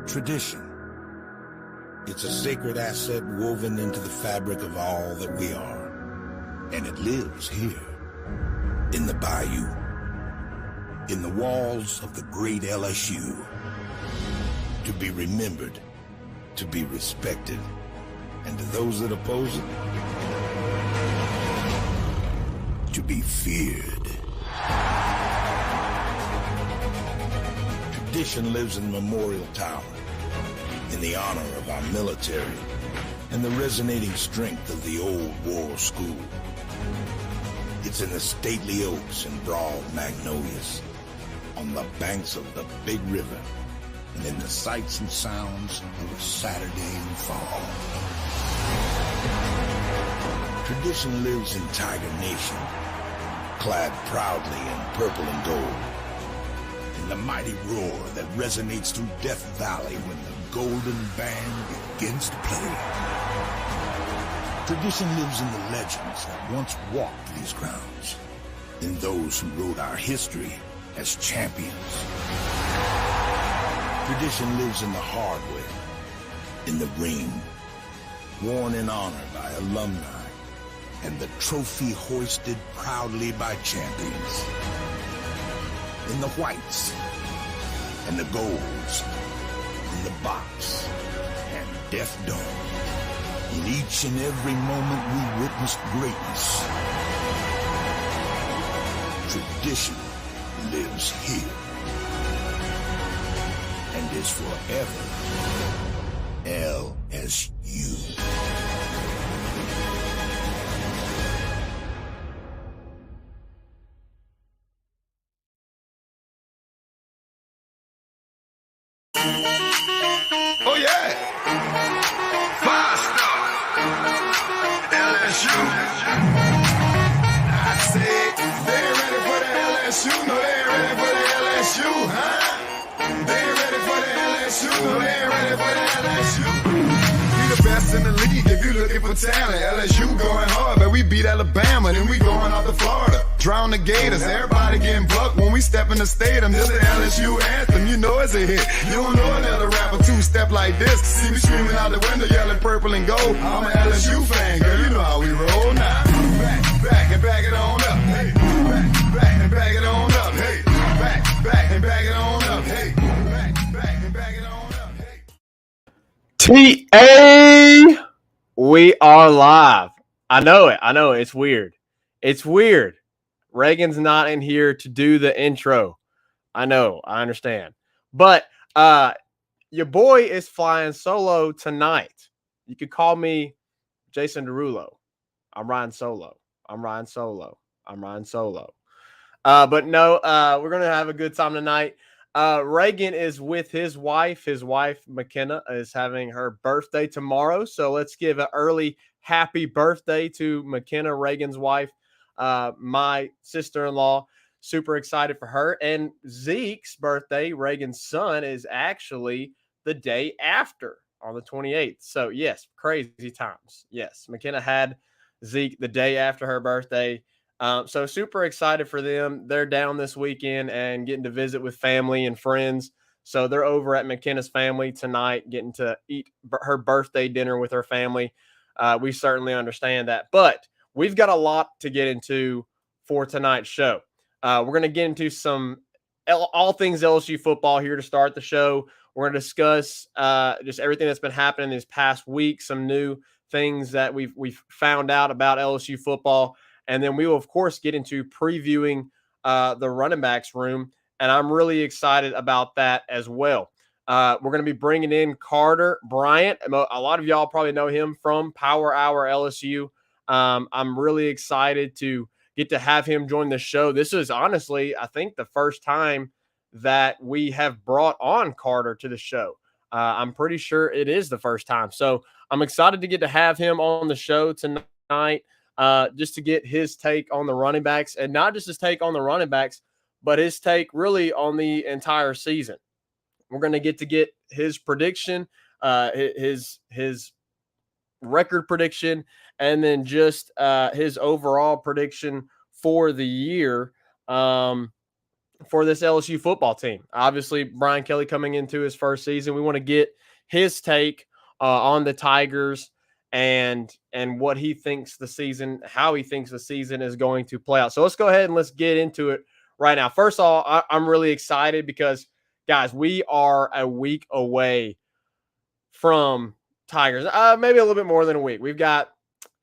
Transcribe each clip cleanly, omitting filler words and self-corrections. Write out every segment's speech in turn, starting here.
Tradition. It's a sacred asset woven into the fabric of all that we are. And it lives here, in the bayou, in the walls of the great LSU. To be remembered, to be respected, and to those that oppose it, to be feared. Tradition lives in Memorial Tower, in the honor of our military, and the resonating strength of the old war school. It's in the stately oaks and broad magnolias, on the banks of the big river, and in the sights and sounds of a Saturday in fall. Tradition lives in Tiger Nation, clad proudly in purple and gold, in the mighty roar that resonates through Death Valley when the Golden Band begins to play. Tradition lives in the legends that once walked these grounds, in those who wrote our history as champions. Tradition lives in the hardware, in the ring, worn in honor by alumni, and the trophy hoisted proudly by champions. In the whites, and the golds, in the box, and Death Dome. In each and every moment we witnessed greatness. Tradition lives here, and is forever LSU. Oh yeah, five-star LSU. I said they ain't ready for the LSU. No, they ain't ready for the LSU, huh? They ain't ready for the LSU. No, they ain't ready for the LSU. We the best in the league if you looking for talent. LSU going hard, but we beat Alabama, then we going out to Florida. Drown the Gators, everybody getting bucked when we step in the stadium. This the LSU anthem, you know it's a hit. You don't know another rapper two-step like this. See me screaming out the window, yelling purple and gold. I'm an LSU fan, girl, you know how we roll now. Back and back it on up, hey. Back and back it on up, hey. Back and back it on up, hey. Back and back it on up, hey. TA, we are live. I know it. It's weird. It's weird. Reagan's not in here to do the intro. I know. I understand. But your boy is flying solo tonight. You could call me Jason Derulo. I'm riding solo. But no, we're going to have a good time tonight. Reagan is with his wife. His wife, McKenna, is having her birthday tomorrow. So let's give an early happy birthday to McKenna, Reagan's wife, my sister-in-law. Super excited for her. And Zeke's birthday, Reagan's son, is actually the day after on the 28th. So, yes, crazy times. Yes, McKenna had Zeke the day after her birthday. So super excited for them. They're down this weekend and getting to visit with family and friends. So they're over at McKenna's family tonight, getting to eat her birthday dinner with her family. We certainly understand that. But we've got a lot to get into for tonight's show. We're going to get into some all things LSU football here to start the show. We're going to discuss just everything that's been happening this past week, some new things that we've found out about LSU football. And then we will, of course, get into previewing the running backs room. And I'm really excited about that as well. We're going to be bringing in Carter Bryant. A lot of y'all probably know him from Power Hour LSU. I'm really excited to get to have him join the show. This is honestly, I think, the first time that we have brought on Carter to the show. I'm pretty sure it is the first time. So I'm excited to get to have him on the show tonight. Just to get his take on the running backs, and not just his take on the running backs, but his take really on the entire season. We're going to get his prediction, his record prediction, and then just his overall prediction for the year. for this LSU football team. Obviously, Brian Kelly coming into his first season. We want to get his take on the Tigers and what he thinks how he thinks the season is going to play out. So let's go ahead and let's get into it right now. First of all, I'm really excited because, guys, we are a week away from Tigers. Maybe a little bit more than a week. We've got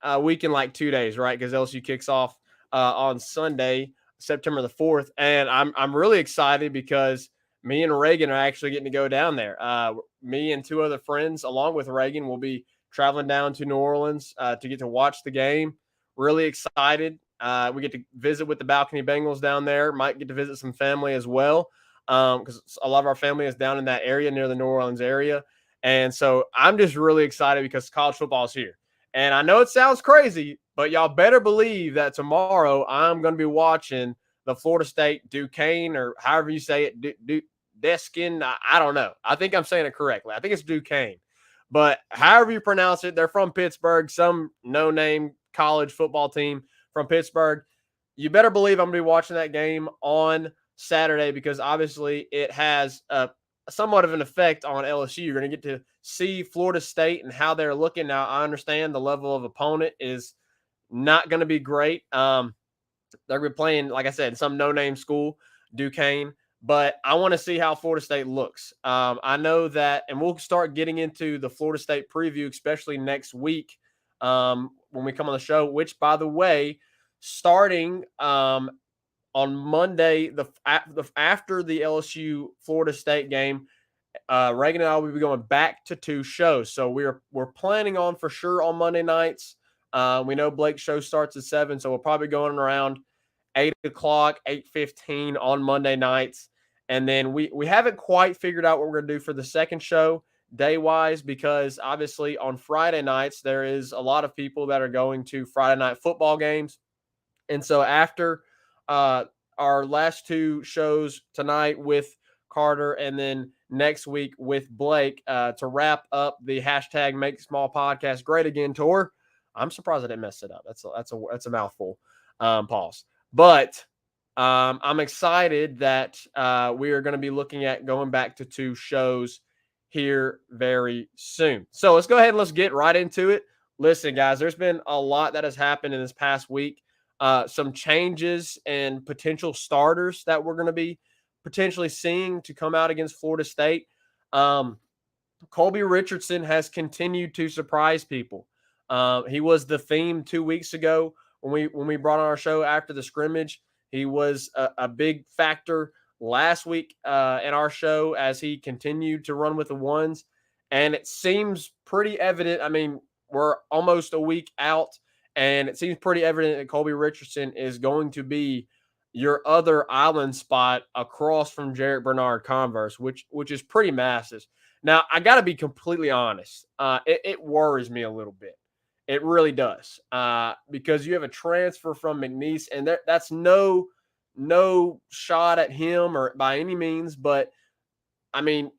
a week in like 2 days, right? Because LSU kicks off on Sunday, September the 4th. And I'm really excited because me and Reagan are actually getting to go down there. Me and 2 other friends, along with Reagan, will be traveling down to New Orleans to get to watch the game. Really excited. We get to visit with the Balcony Bengals down there. Might get to visit some family as well because a lot of our family is down in that area near the New Orleans area. And so I'm just really excited because college football is here. And I know it sounds crazy, but y'all better believe that tomorrow I'm going to be watching the Florida State Duquesne, or however you say it, Deskin. I don't know. I think I'm saying it correctly. I think it's Duquesne. But however you pronounce it, they're from Pittsburgh, some no-name college football team from Pittsburgh. You better believe I'm going to be watching that game on Saturday because obviously it has somewhat of an effect on LSU. You're going to get to see Florida State and how they're looking. Now, I understand the level of opponent is not going to be great. They're going to be playing, like I said, some no-name school, Duquesne. But I want to see how Florida State looks. I know that, and we'll start getting into the Florida State preview, especially next week when we come on the show, which, by the way, starting on Monday, after the LSU Florida State game, Reagan and I will be going back to 2 shows. So we're planning on for sure on Monday nights. We know Blake's show starts at 7, so we'll probably going around 8 o'clock, 8:15 on Monday nights. And then we haven't quite figured out what we're going to do for the second show day-wise because obviously on Friday nights there is a lot of people that are going to Friday night football games. And so after our last 2 shows tonight with Carter and then next week with Blake to wrap up the hashtag Make Small Podcast Great Again tour. I'm surprised I didn't mess it up. That's a mouthful. Pause. But I'm excited that we are going to be looking at going back to 2 shows here very soon. So let's go ahead and let's get right into it. Listen, guys, there's been a lot that has happened in this past week. Some changes and potential starters that we're going to be potentially seeing to come out against Florida State. Colby Richardson has continued to surprise people. He was the theme 2 weeks ago when we brought on our show after the scrimmage. He was a big factor last week in our show as he continued to run with the ones. And it seems pretty evident. I mean, we're almost a week out, and it seems pretty evident that Colby Richardson is going to be your other island spot across from Jarrett Bernard Converse, which is pretty massive. Now, I got to be completely honest. It worries me a little bit. It really does because you have a transfer from McNeese, and that's no shot at him or by any means. But I mean,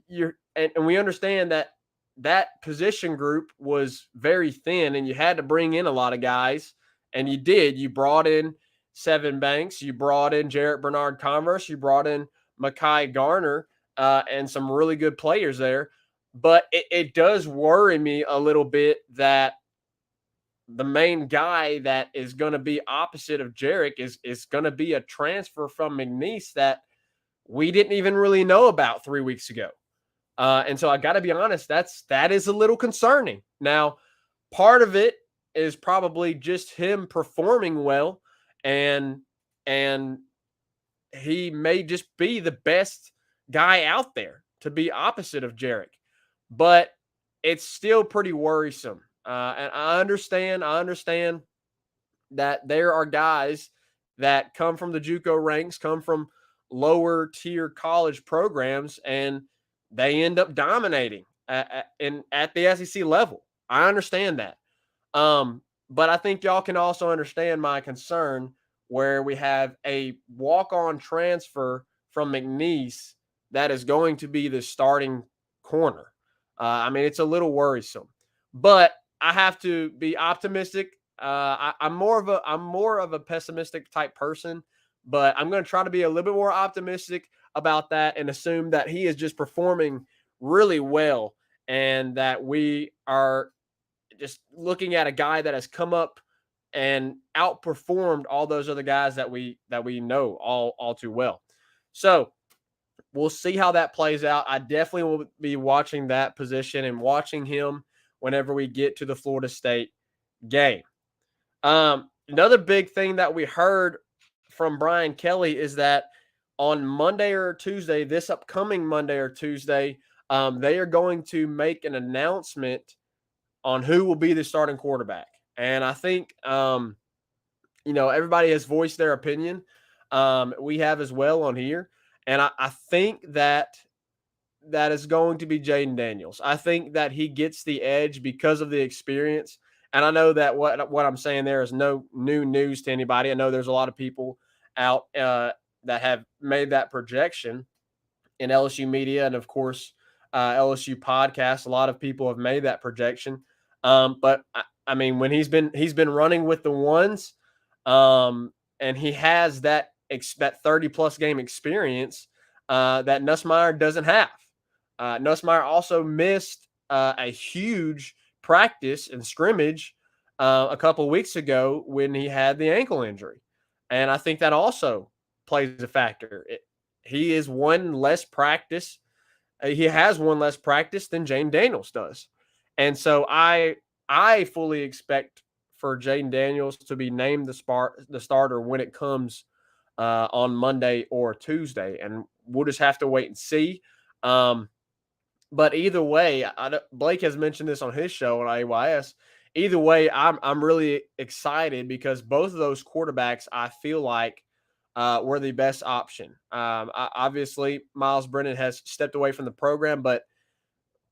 and we understand that position group was very thin, and you had to bring in a lot of guys, and you did. You brought in Seven Banks, you brought in Jarrett Bernard Converse, you brought in Mekhi Garner, and some really good players there. But it does worry me a little bit that the main guy that is going to be opposite of Jarek is going to be a transfer from McNeese that we didn't even really know about 3 weeks ago. And so I got to be honest, that is a little concerning. Now, part of it is probably just him performing well, and he may just be the best guy out there to be opposite of Jarek, but it's still pretty worrisome. And I understand that there are guys that come from the JUCO ranks, come from lower tier college programs, and they end up dominating at the SEC level. I understand that. But I think y'all can also understand my concern where we have a walk-on transfer from McNeese that is going to be the starting corner. I mean, it's a little worrisome, but I have to be optimistic. I'm more of a pessimistic type person, but I'm going to try to be a little bit more optimistic about that and assume that he is just performing really well and that we are just looking at a guy that has come up and outperformed all those other guys that we know all too well. So we'll see how that plays out. I definitely will be watching that position and watching him whenever we get to the Florida State game. Another big thing that we heard from Brian Kelly is that on Monday or Tuesday, this upcoming Monday or Tuesday, they are going to make an announcement on who will be the starting quarterback. And I think, everybody has voiced their opinion. We have as well on here. And I think that is going to be Jaden Daniels. I think that he gets the edge because of the experience. And I know that what I'm saying there is no new news to anybody. I know there's a lot of people out that have made that projection in LSU media and, of course, LSU podcasts. A lot of people have made that projection. But I mean, when he's been running with the ones, and he has that 30-plus game experience that Nussmeier doesn't have. Nussmeier also missed a huge practice and scrimmage a couple of weeks ago when he had the ankle injury. And I think that also plays a factor. He is one less practice. He has one less practice than Jaden Daniels does. And so I fully expect for Jaden Daniels to be named the starter when it comes on Monday or Tuesday. And we'll just have to wait and see. But either way, Blake has mentioned this on his show on IYS. Either way, I'm really excited because both of those quarterbacks I feel like were the best option. Obviously, Miles Brennan has stepped away from the program, but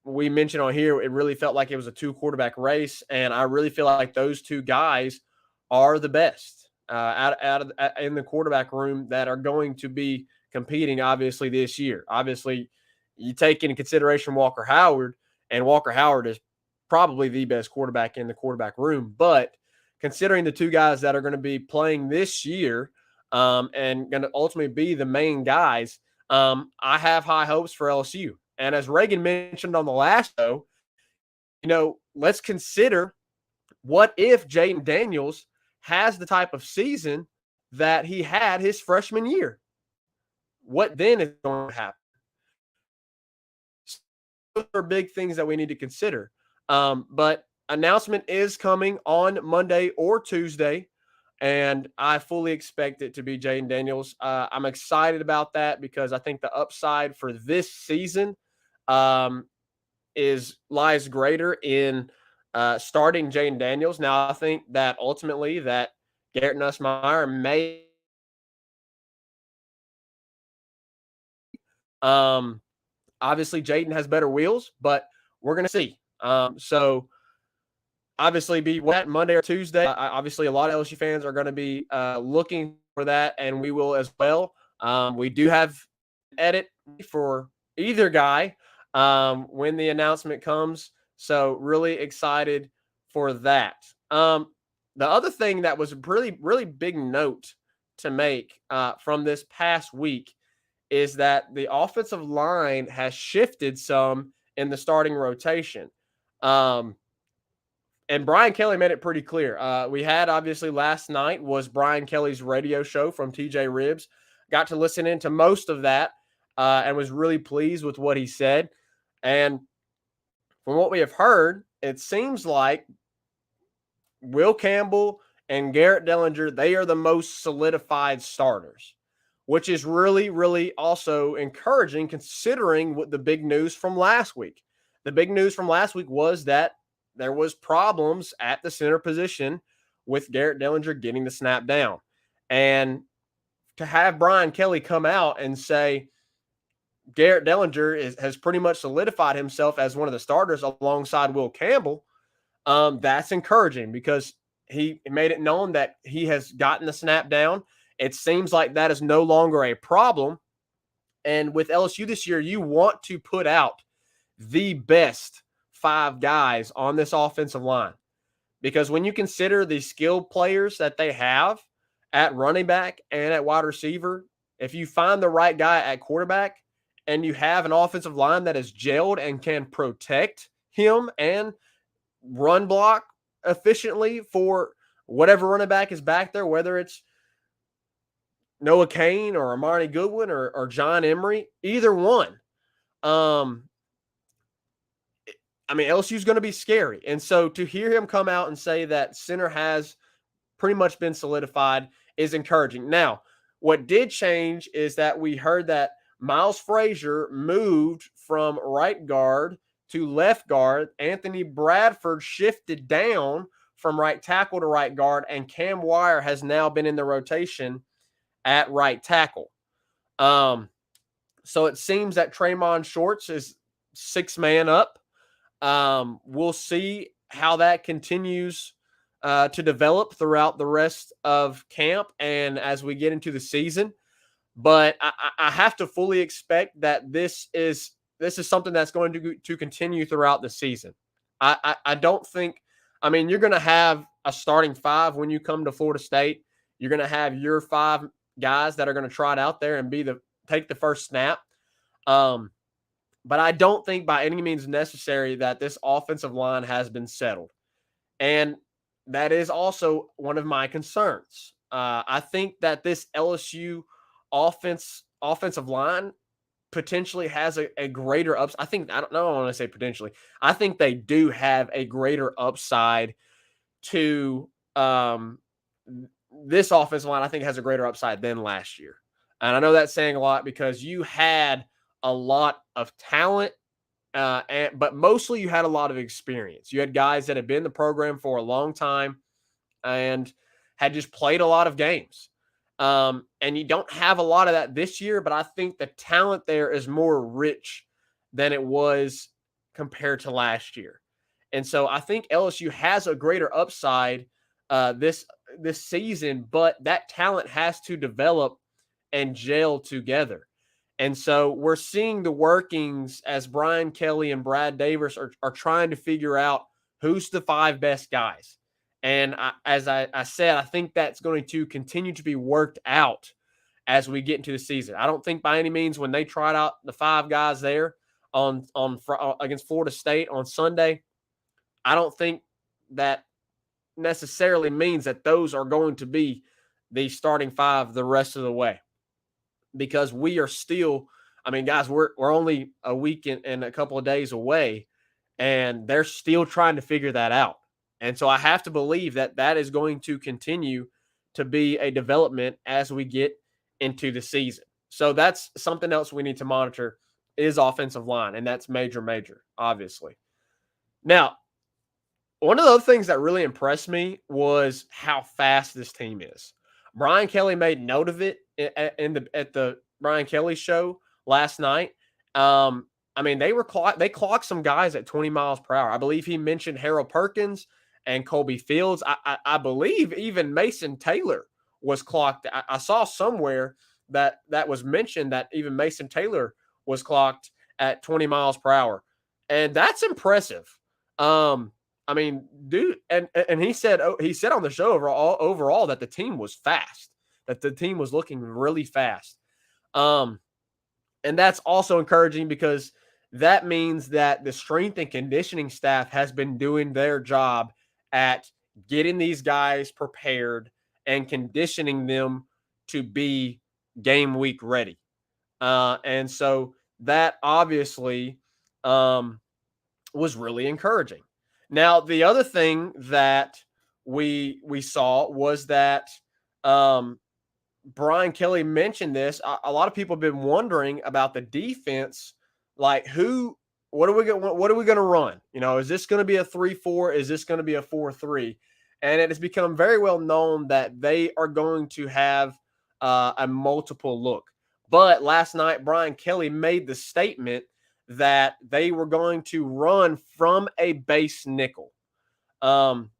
we mentioned on here it really felt like it was a 2-quarterback race, and I really feel like those two guys are the best in the quarterback room that are going to be competing, obviously, this year. Obviously, you take into consideration Walker Howard, and Walker Howard is probably the best quarterback in the quarterback room. But considering the two guys that are going to be playing this year and going to ultimately be the main guys, I have high hopes for LSU. And as Reagan mentioned on the last show, let's consider what if Jaden Daniels has the type of season that he had his freshman year. What then is going to happen? Those are big things that we need to consider. But announcement is coming on Monday or Tuesday, and I fully expect it to be Jaden Daniels. I'm excited about that because I think the upside for this season lies greater in starting Jaden Daniels. Now, I think that ultimately that Garrett Nussmeier may obviously Jaden has better wheels, but we're going to see. So obviously be that Monday or Tuesday. Obviously, a lot of LSU fans are going to be looking for that, and we will as well. We do have an edit for either guy when the announcement comes. So really excited for that. The other thing that was a really, really big note to make from this past week is that the offensive line has shifted some in the starting rotation. And Brian Kelly made it pretty clear. We had, obviously, last night was Brian Kelly's radio show from TJ Ribbs. Got to listen into most of that and was really pleased with what he said. And from what we have heard, it seems like Will Campbell and Garrett Dellinger, they are the most solidified starters, which is really, really also encouraging considering what the big news from last week. The big news from last week was that there was problems at the center position with Garrett Dellinger getting the snap down. And to have Brian Kelly come out and say Garrett Dellinger has pretty much solidified himself as one of the starters alongside Will Campbell, that's encouraging because he made it known that he has gotten the snap down. It seems like that is no longer a problem. And with LSU this year, you want to put out the best 5 guys on this offensive line. Because when you consider the skilled players that they have at running back and at wide receiver, if you find the right guy at quarterback and you have an offensive line that is gelled and can protect him and run block efficiently for whatever running back is back there, whether it's Noah Kane or Amari Goodwin or John Emery, either one. LSU is going to be scary. And so to hear him come out and say that center has pretty much been solidified is encouraging. Now, what did change is that we heard that Miles Frazier moved from right guard to left guard. Anthony Bradford shifted down from right tackle to right guard, and Cam Wire has now been in the rotation at right tackle. So it seems that Tremont Shorts is 6-man up. We'll see how that continues to develop throughout the rest of camp and as we get into the season. But I have to fully expect that this is something that's going to continue throughout the season. I don't think – you're going to have a starting 5 when you come to Florida State. You're going to have your 5 guys that are going to try it out there and take the first snap. But I don't think by any means necessary that this offensive line has been settled. And that is also one of my concerns. I think that this LSU offensive line potentially has a greater upside. I don't want to say potentially. I think they do have a greater upside to this offensive line. I think has a greater upside than last year. And I know that's saying a lot because you had a lot of talent, but mostly you had a lot of experience. You had guys that had been in the program for a long time and had just played a lot of games. And you don't have a lot of that this year, but I think the talent there is more rich than it was compared to last year. And so I think LSU has a greater upside this season, but that talent has to develop and gel together. And so we're seeing the workings as Brian Kelly and Brad Davis are trying to figure out who's the 5 best guys. And as I said, I think that's going to continue to be worked out as we get into the season. I don't think by any means when they tried out the 5 guys there against Florida State on Sunday, I don't think that necessarily means that those are going to be the starting 5 the rest of the way. Because we are still, guys, we're only a week and a couple of days away, and they're still trying to figure that out. And so I have to believe that is going to continue to be a development as we get into the season. So that's something else we need to monitor is offensive line, and that's major, obviously. Now, one of the other things that really impressed me was how fast this team is. Brian Kelly made note of it at the Brian Kelly show last night. They clocked some guys at 20 miles per hour. I believe he mentioned Harold Perkins and Colby Fields. I believe even Mason Taylor was clocked. I saw somewhere that was mentioned that even Mason Taylor was clocked at 20 miles per hour. And that's impressive. Dude, and he said on the show overall that the team was fast, that the team was looking really fast. And that's also encouraging because that means that the strength and conditioning staff has been doing their job at getting these guys prepared and conditioning them to be game week ready. And so that obviously was really encouraging. Now, the other thing that we saw was that Brian Kelly mentioned this. A lot of people have been wondering about the defense, like what are we going to run? Is this going to be a 3-4? Is this going to be a 4-3? And it has become very well known that they are going to have a multiple look. But last night, Brian Kelly made the statement that they were going to run from a base nickel. And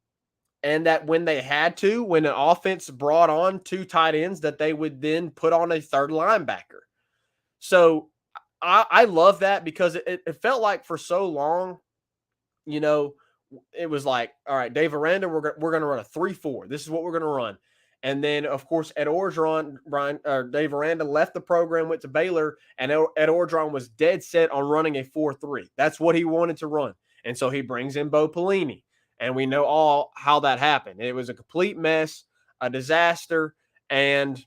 that when they had to, when an offense brought on 2 tight ends, that they would then put on a third linebacker. So I love that because it felt like for so long, it was like, all right, Dave Aranda, we're going to run a 3-4. This is what we're going to run. And then, of course, Ed Orgeron, Dave Aranda left the program, went to Baylor, and Ed Orgeron was dead set on running a 4-3. That's what he wanted to run. And so he brings in Bo Pelini. And we know all how that happened. It was a complete mess, a disaster, and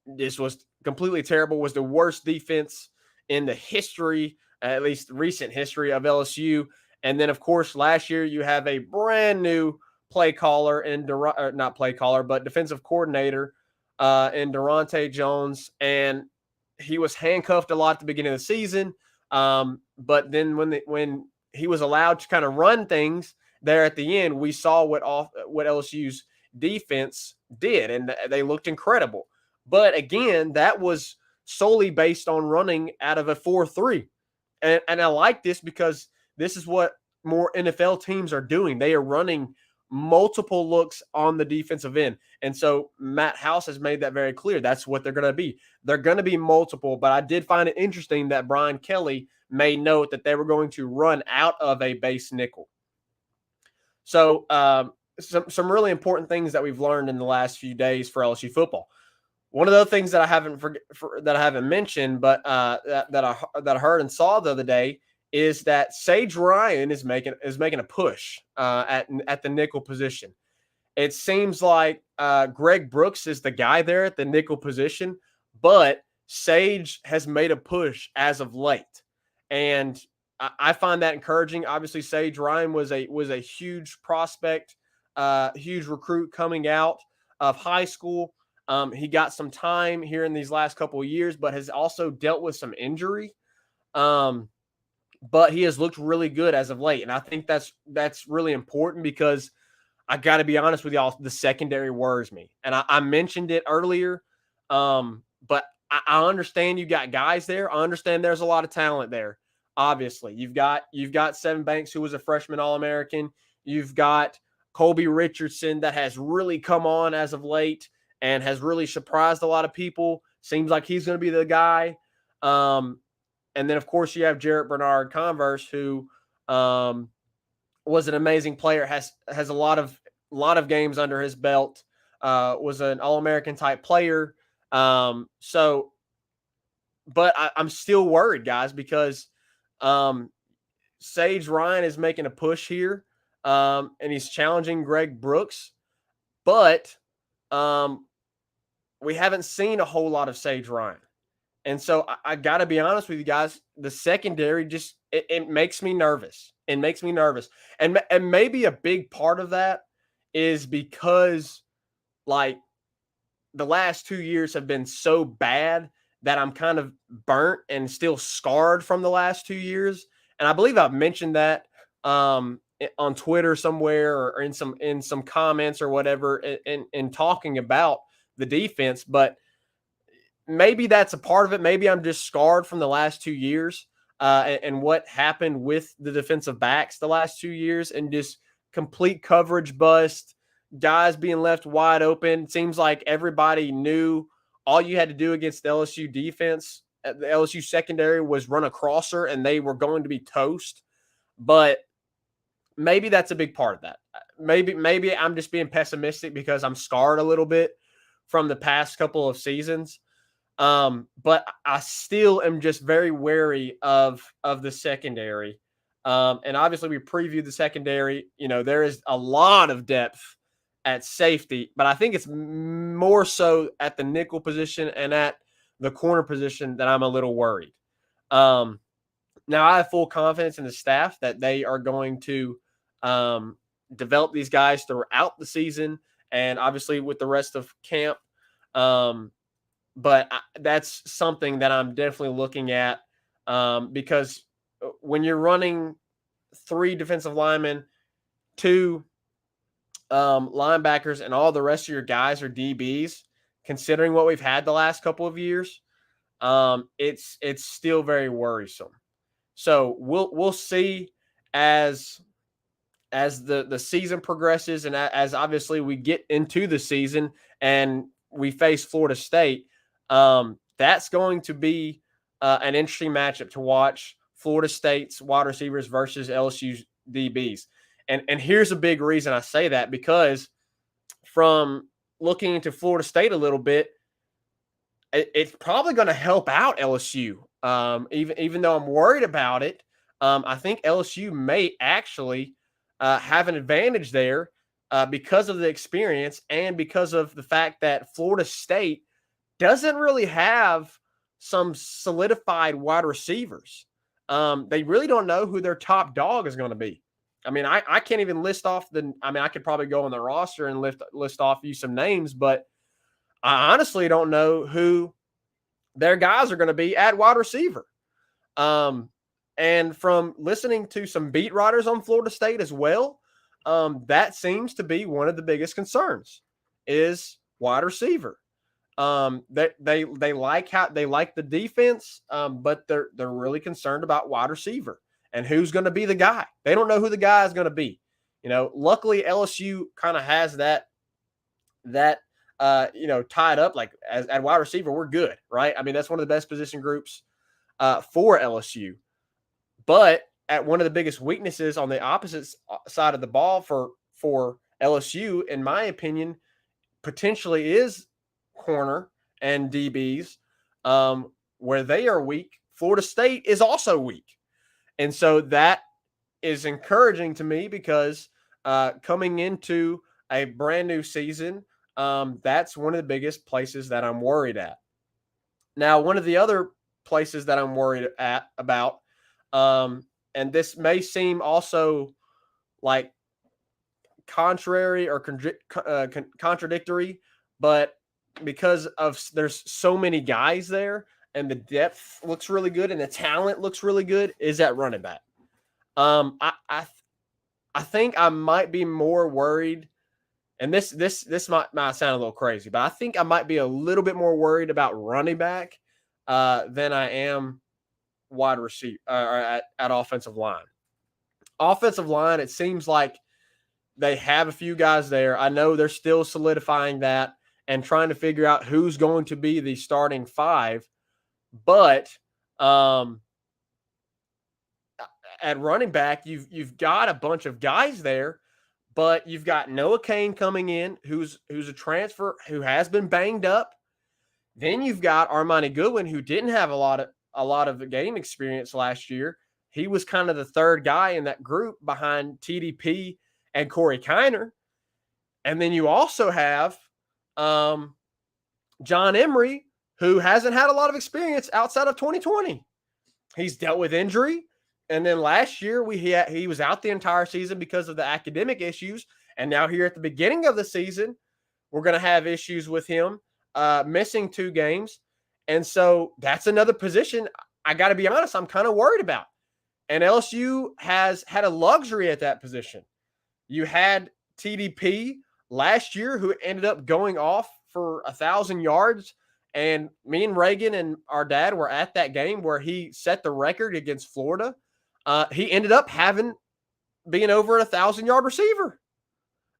this was completely terrible. Was the worst defense in the history, at least recent history of LSU. And then, of course, last year you have a brand new play caller and not play caller, but defensive coordinator in Durante Jones, and he was handcuffed a lot at the beginning of the season. But then when he was allowed to kind of run things there at the end, we saw what LSU's defense did, and they looked incredible. But again, that was solely based on running out of a 4-3. And I like this because this is what more NFL teams are doing. They are running multiple looks on the defensive end. And so Matt House has made that very clear. That's what they're going to be. They're going to be multiple, but I did find it interesting that Brian Kelly made note that they were going to run out of a base nickel. So some really important things that we've learned in the last few days for LSU football. One of the things that I haven't mentioned, but that I heard and saw the other day is that Sage Ryan is making a push at the nickel position. It seems like Greg Brooks is the guy there at the nickel position, but Sage has made a push as of late, and I find that encouraging. Obviously, Sage Ryan was a huge prospect, huge recruit coming out of high school. He got some time here in these last couple of years, but has also dealt with some injury. But he has looked really good as of late. And I think that's really important because I got to be honest with y'all, the secondary worries me. And I mentioned it earlier, but I understand you got guys there. I understand there's a lot of talent there. Obviously, you've got Seven Banks, who was a freshman All-American. You've got Colby Richardson that has really come on as of late and has really surprised a lot of people. Seems like he's going to be the guy. And then, of course, you have Jarrett Bernard Converse, who was an amazing player, has a lot of games under his belt, was an All-American type player. But I'm still worried, guys, because Sage Ryan is making a push here, and he's challenging Greg Brooks. But we haven't seen a whole lot of Sage Ryan. And so I got to be honest with you guys, the secondary just it makes me nervous. It makes me nervous. And maybe a big part of that is because, like, the last 2 years have been so bad that I'm kind of burnt and still scarred from the last 2 years. And I believe I've mentioned that on Twitter somewhere or in some comments or whatever in talking about the defense. But maybe that's a part of it. Maybe I'm just scarred from the last 2 years and what happened with the defensive backs the last 2 years and just complete coverage bust, guys being left wide open. It seems like everybody knew all you had to do against the LSU defense, the LSU secondary, was run a crosser and they were going to be toast. But maybe that's a big part of that. Maybe I'm just being pessimistic because I'm scarred a little bit from the past couple of seasons. But I still am just very wary of the secondary. And obviously we previewed the secondary. You know, there is a lot of depth at safety, but I think it's more so at the nickel position and at the corner position that I'm a little worried. Now I have full confidence in the staff that they are going to develop these guys throughout the season and obviously with the rest of camp. But that's something that I'm definitely looking at because when you're running 3 defensive linemen, 2 linebackers, and all the rest of your guys are DBs, considering what we've had the last couple of years, it's still very worrisome. So we'll see as the season progresses and as obviously we get into the season and we face Florida State. That's going to be an interesting matchup to watch. Florida State's wide receivers versus LSU's DBs. And here's a big reason I say that, because from looking into Florida State a little bit, it's probably going to help out LSU. Even though I'm worried about it, I think LSU may actually have an advantage there because of the experience and because of the fact that Florida State doesn't really have some solidified wide receivers. They really don't know who their top dog is going to be. I mean, I can't even list off I could probably go on the roster and list off you some names, but I honestly don't know who their guys are going to be at wide receiver. And from listening to some beat writers on Florida State as well, that seems to be one of the biggest concerns is wide receiver. They like the defense, but they're really concerned about wide receiver and who's going to be the guy. They don't know who the guy is going to be. Luckily LSU kind of has that tied up, like as at wide receiver, we're good, right? I mean, that's one of the best position groups for LSU. But at one of the biggest weaknesses on the opposite side of the ball for LSU, in my opinion, potentially is corner and DBs, where they are weak. Florida State is also weak. And so that is encouraging to me because coming into a brand new season, that's one of the biggest places that I'm worried at. Now, one of the other places that I'm worried about, and this may seem also like contrary or contradictory, but because of there's so many guys there and the depth looks really good and the talent looks really good, is at running back. I think I might be more worried, and this might sound a little crazy, but I think I might be a little bit more worried about running back than I am wide receiver or at offensive line. Offensive line, it seems like they have a few guys there. I know they're still solidifying that and trying to figure out who's going to be the starting five. But at running back, you've got a bunch of guys there, but you've got Noah Cain coming in, who's a transfer who has been banged up. Then you've got Armani Goodwin, who didn't have a lot of game experience last year. He was kind of the third guy in that group behind TDP and Corey Kiner. And then you also have John Emery, who hasn't had a lot of experience outside of 2020. He's dealt with injury. And then last year he was out the entire season because of the academic issues. And now here at the beginning of the season, we're going to have issues with him missing 2 games. And so that's another position I got to be honest, I'm kind of worried about. And LSU has had a luxury at that position. You had TDP last year who ended up going off for 1,000 yards. And me and Reagan and our dad were at that game where he set the record against Florida. He ended up being over 1,000-yard receiver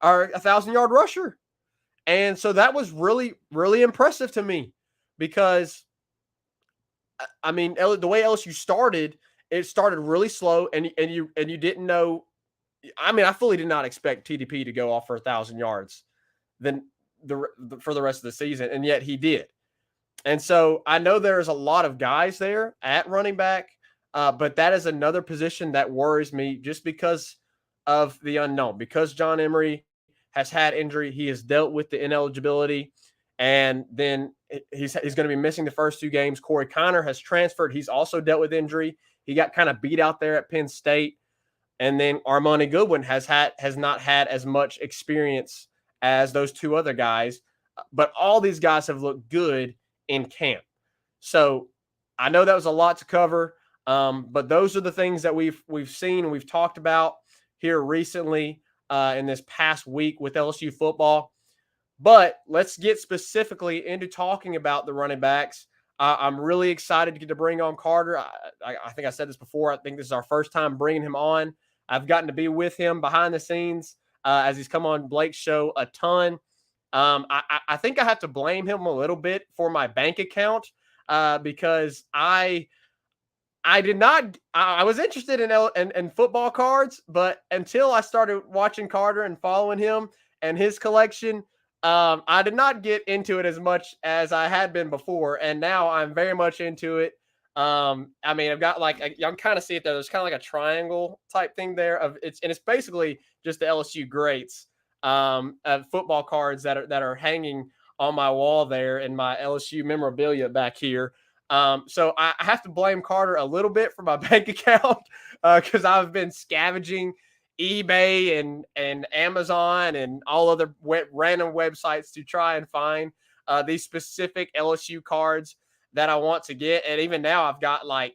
or 1,000-yard rusher. And so that was really, really impressive to me because, I mean, the way LSU started, it started really slow and you didn't know. I mean, I fully did not expect TDP to go off for 1,000 yards for the rest of the season, and yet he did. And so I know there's a lot of guys there at running back, but that is another position that worries me just because of the unknown. Because John Emery has had injury, he has dealt with the ineligibility, and then he's going to be missing the first 2 games. Corey Kiner has transferred. He's also dealt with injury. He got kind of beat out there at Penn State. And then Armani Goodwin has not had as much experience as those 2 other guys, but all these guys have looked good in camp. So I know that was a lot to cover, but those are the things that we've seen and we've talked about here recently in this past week with LSU football. But let's get specifically into talking about the running backs. I'm really excited to get to bring on Carter. I think I said this before. I think this is our first time bringing him on. I've gotten to be with him behind the scenes as he's come on Blake's show a ton. I think I have to blame him a little bit for my bank account because I was interested in football cards, but until I started watching Carter and following him and his collection, I did not get into it as much as I had been before, and now I'm very much into it. I mean, I've got like y'all can kind of see it there. There's kind of like a triangle type thing there it's basically just the LSU greats, football cards that are hanging on my wall there in my LSU memorabilia back here. So I have to blame Carter a little bit for my bank account because I've been scavenging eBay and Amazon and all other random websites to try and find these specific LSU cards that I want to get. And even now, I've got like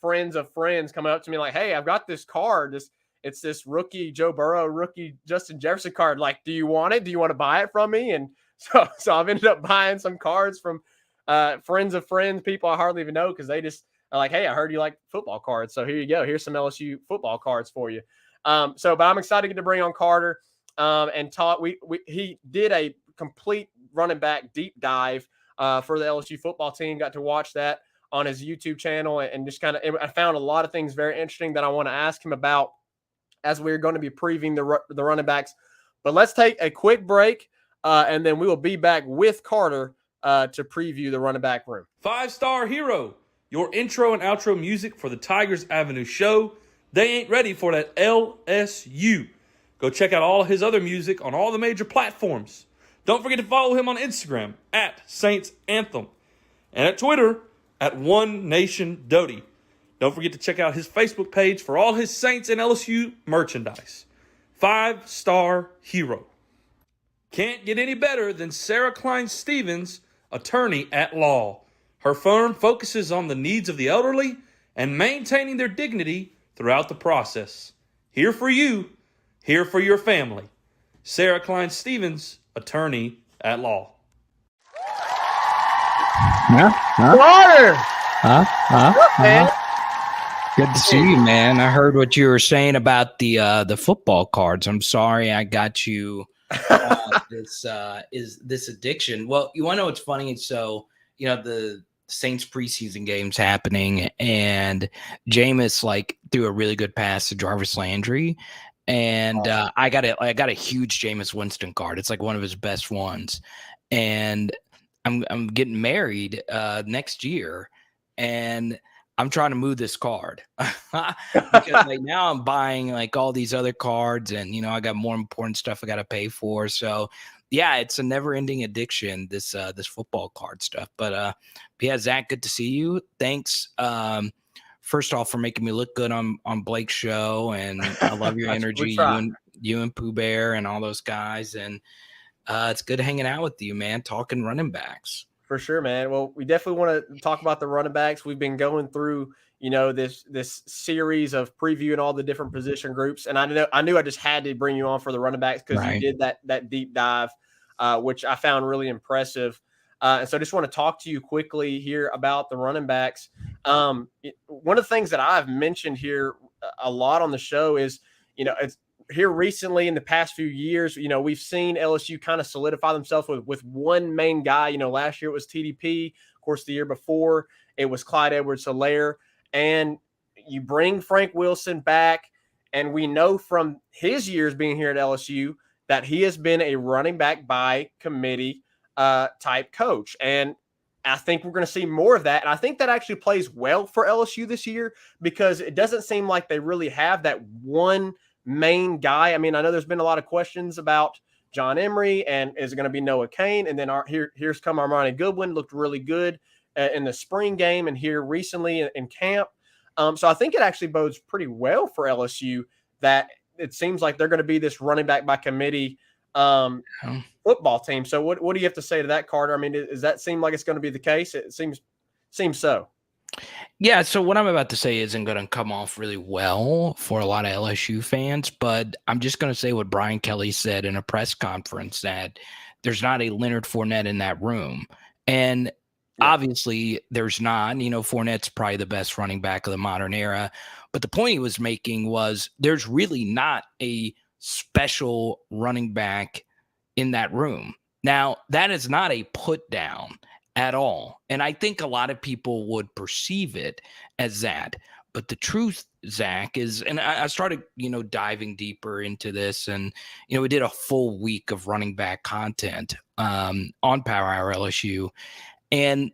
friends of friends coming up to me like, "Hey, I've got this card. It's this rookie Joe Burrow, rookie Justin Jefferson card. Like, do you want it? Do you want to buy it from me?" And so I've ended up buying some cards from friends of friends, people I hardly even know because they just are like, "Hey, I heard you like football cards, so here you go. Here's some LSU football cards for you." But I'm excited to bring on Carter and talk. He did a complete running back deep dive for the LSU football team. Got to watch that on his YouTube channel and just kind of, I found a lot of things very interesting that I want to ask him about as we're going to be previewing the running backs. But let's take a quick break and then we will be back with Carter to preview the running back room. 5-Star Hero, your intro and outro music for the Tigers Avenue show. They ain't ready for that LSU. Go check out all his other music on all the major platforms. Don't forget to follow him on Instagram at Saints Anthem and at Twitter at One Nation Doty. Don't forget to check out his Facebook page for all his Saints and LSU merchandise. 5-Star Hero. Can't get any better than Sarah Klein Stevens, attorney at law. Her firm focuses on the needs of the elderly and maintaining their dignity throughout the process. Here for you, here for your family. Sarah Klein Stevens, attorney at law. Carter! Good to see you, man. I heard what you were saying about the football cards. I'm sorry I got you this addiction. Well, you want to know what's funny? So, the Saints preseason games happening, and Jameis threw a really good pass to Jarvis Landry, and I got a huge Jameis Winston card. It's like one of his best ones, and I'm getting married next year, and I'm trying to move this card because now I'm buying all these other cards, and I got more important stuff I got to pay for. So yeah, it's a never-ending addiction, this football card stuff. But yeah, Zach, good to see you. Thanks, first off, for making me look good on Blake's show, and I love your energy, you and Pooh Bear and all those guys, and it's good hanging out with you, man. Talking running backs. For sure, man. Well, we definitely want to talk about the running backs. We've been going through, this series of previewing all the different position groups, and I knew I just had to bring you on for the running backs because you did that deep dive, which I found really impressive. And so I just want to talk to you quickly here about the running backs. One of the things that I've mentioned here a lot on the show is, it's here recently in the past few years, we've seen LSU kind of solidify themselves with one main guy. Last year it was TDP. Of course, the year before it was Clyde Edwards-Helaire. And you bring Frank Wilson back, and we know from his years being here at LSU that he has been a running back by committee type coach. And I think we're going to see more of that. And I think that actually plays well for LSU this year because it doesn't seem like they really have that one main guy. I mean, I know there's been a lot of questions about John Emery and is it going to be Noah Cain? And then here's come Armani Goodwin, looked really good in the spring game and here recently in camp. So I think it actually bodes pretty well for LSU that it seems like they're going to be this running back by committee football team. So what do you have to say to that, Carter? I mean, does that seem like it's going to be the case? It seems so. Yeah, so what I'm about to say isn't going to come off really well for a lot of LSU fans, but I'm just going to say what Brian Kelly said in a press conference, that there's not a Leonard Fournette in that room. And obviously there's not. Fournette's probably the best running back of the modern era. But the point he was making was there's really not a special running back in that room. Now, that is not a put down at all. And I think a lot of people would perceive it as that. But the truth Zach, and I started, diving deeper into this, and, we did a full week of running back content on Power Hour LSU. And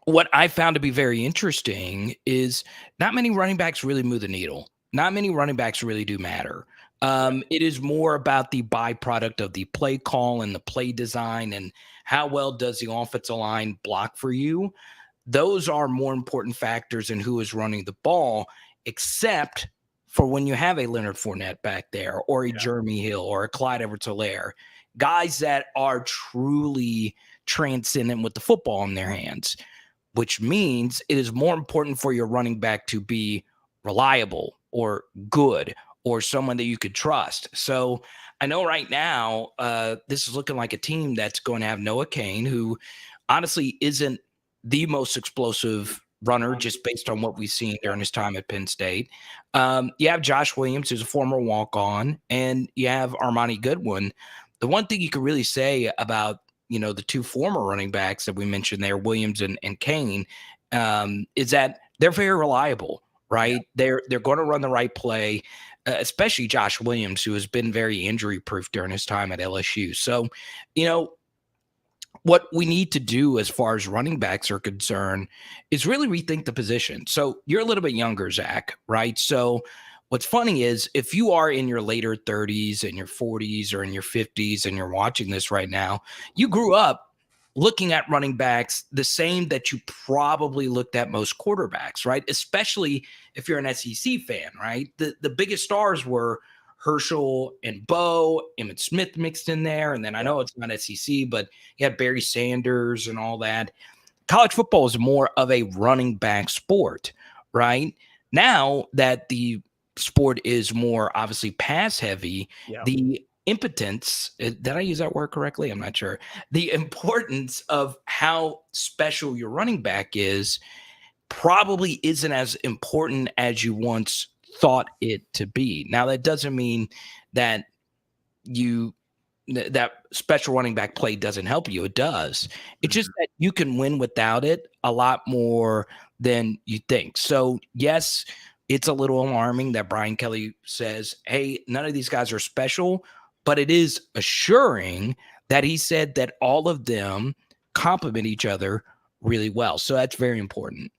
what I found to be very interesting is not many running backs really move the needle. Not many running backs really do matter. It is more about the byproduct of the play call and the play design and how well does the offensive line block for you. Those are more important factors in who is running the ball, except for when you have a Leonard Fournette back there or a Jeremy Hill or a Clyde Edwards-Helaire, guys that are truly transcendent with the football in their hands, which means it is more important for your running back to be reliable or good or someone that you could trust. So I know right now this is looking like a team that's going to have Noah Cain, who honestly isn't the most explosive runner just based on what we've seen during his time at Penn State. You have Josh Williams, who's a former walk-on, and you have Armani Goodwin. The one thing you could really say about, the two former running backs that we mentioned there, Williams and Cain, is that they're very reliable, right? Yeah. They're going to run the right play, especially Josh Williams, who has been very injury-proof during his time at LSU. So, what we need to do as far as running backs are concerned is really rethink the position. So you're a little bit younger, Zach, right? So what's funny is if you are in your later 30s and your 40s or in your 50s and you're watching this right now, you grew up looking at running backs the same that you probably looked at most quarterbacks, right? Especially if you're an SEC fan, right? The biggest stars were Herschel and Bo, Emmitt Smith mixed in there. And then I know it's not SEC, but you had Barry Sanders and all that. College football is more of a running back sport, right? Now that the sport is more obviously pass heavy, the impotence, did I use that word correctly? I'm not sure. The importance of how special your running back is probably isn't as important as you once thought it to be. Now, that doesn't mean that that special running back play doesn't help you. It does. It's just that you can win without it a lot more than you think. So, yes, it's a little alarming that Brian Kelly says, hey, none of these guys are special, but it is assuring that he said that all of them complement each other really well. So that's very important.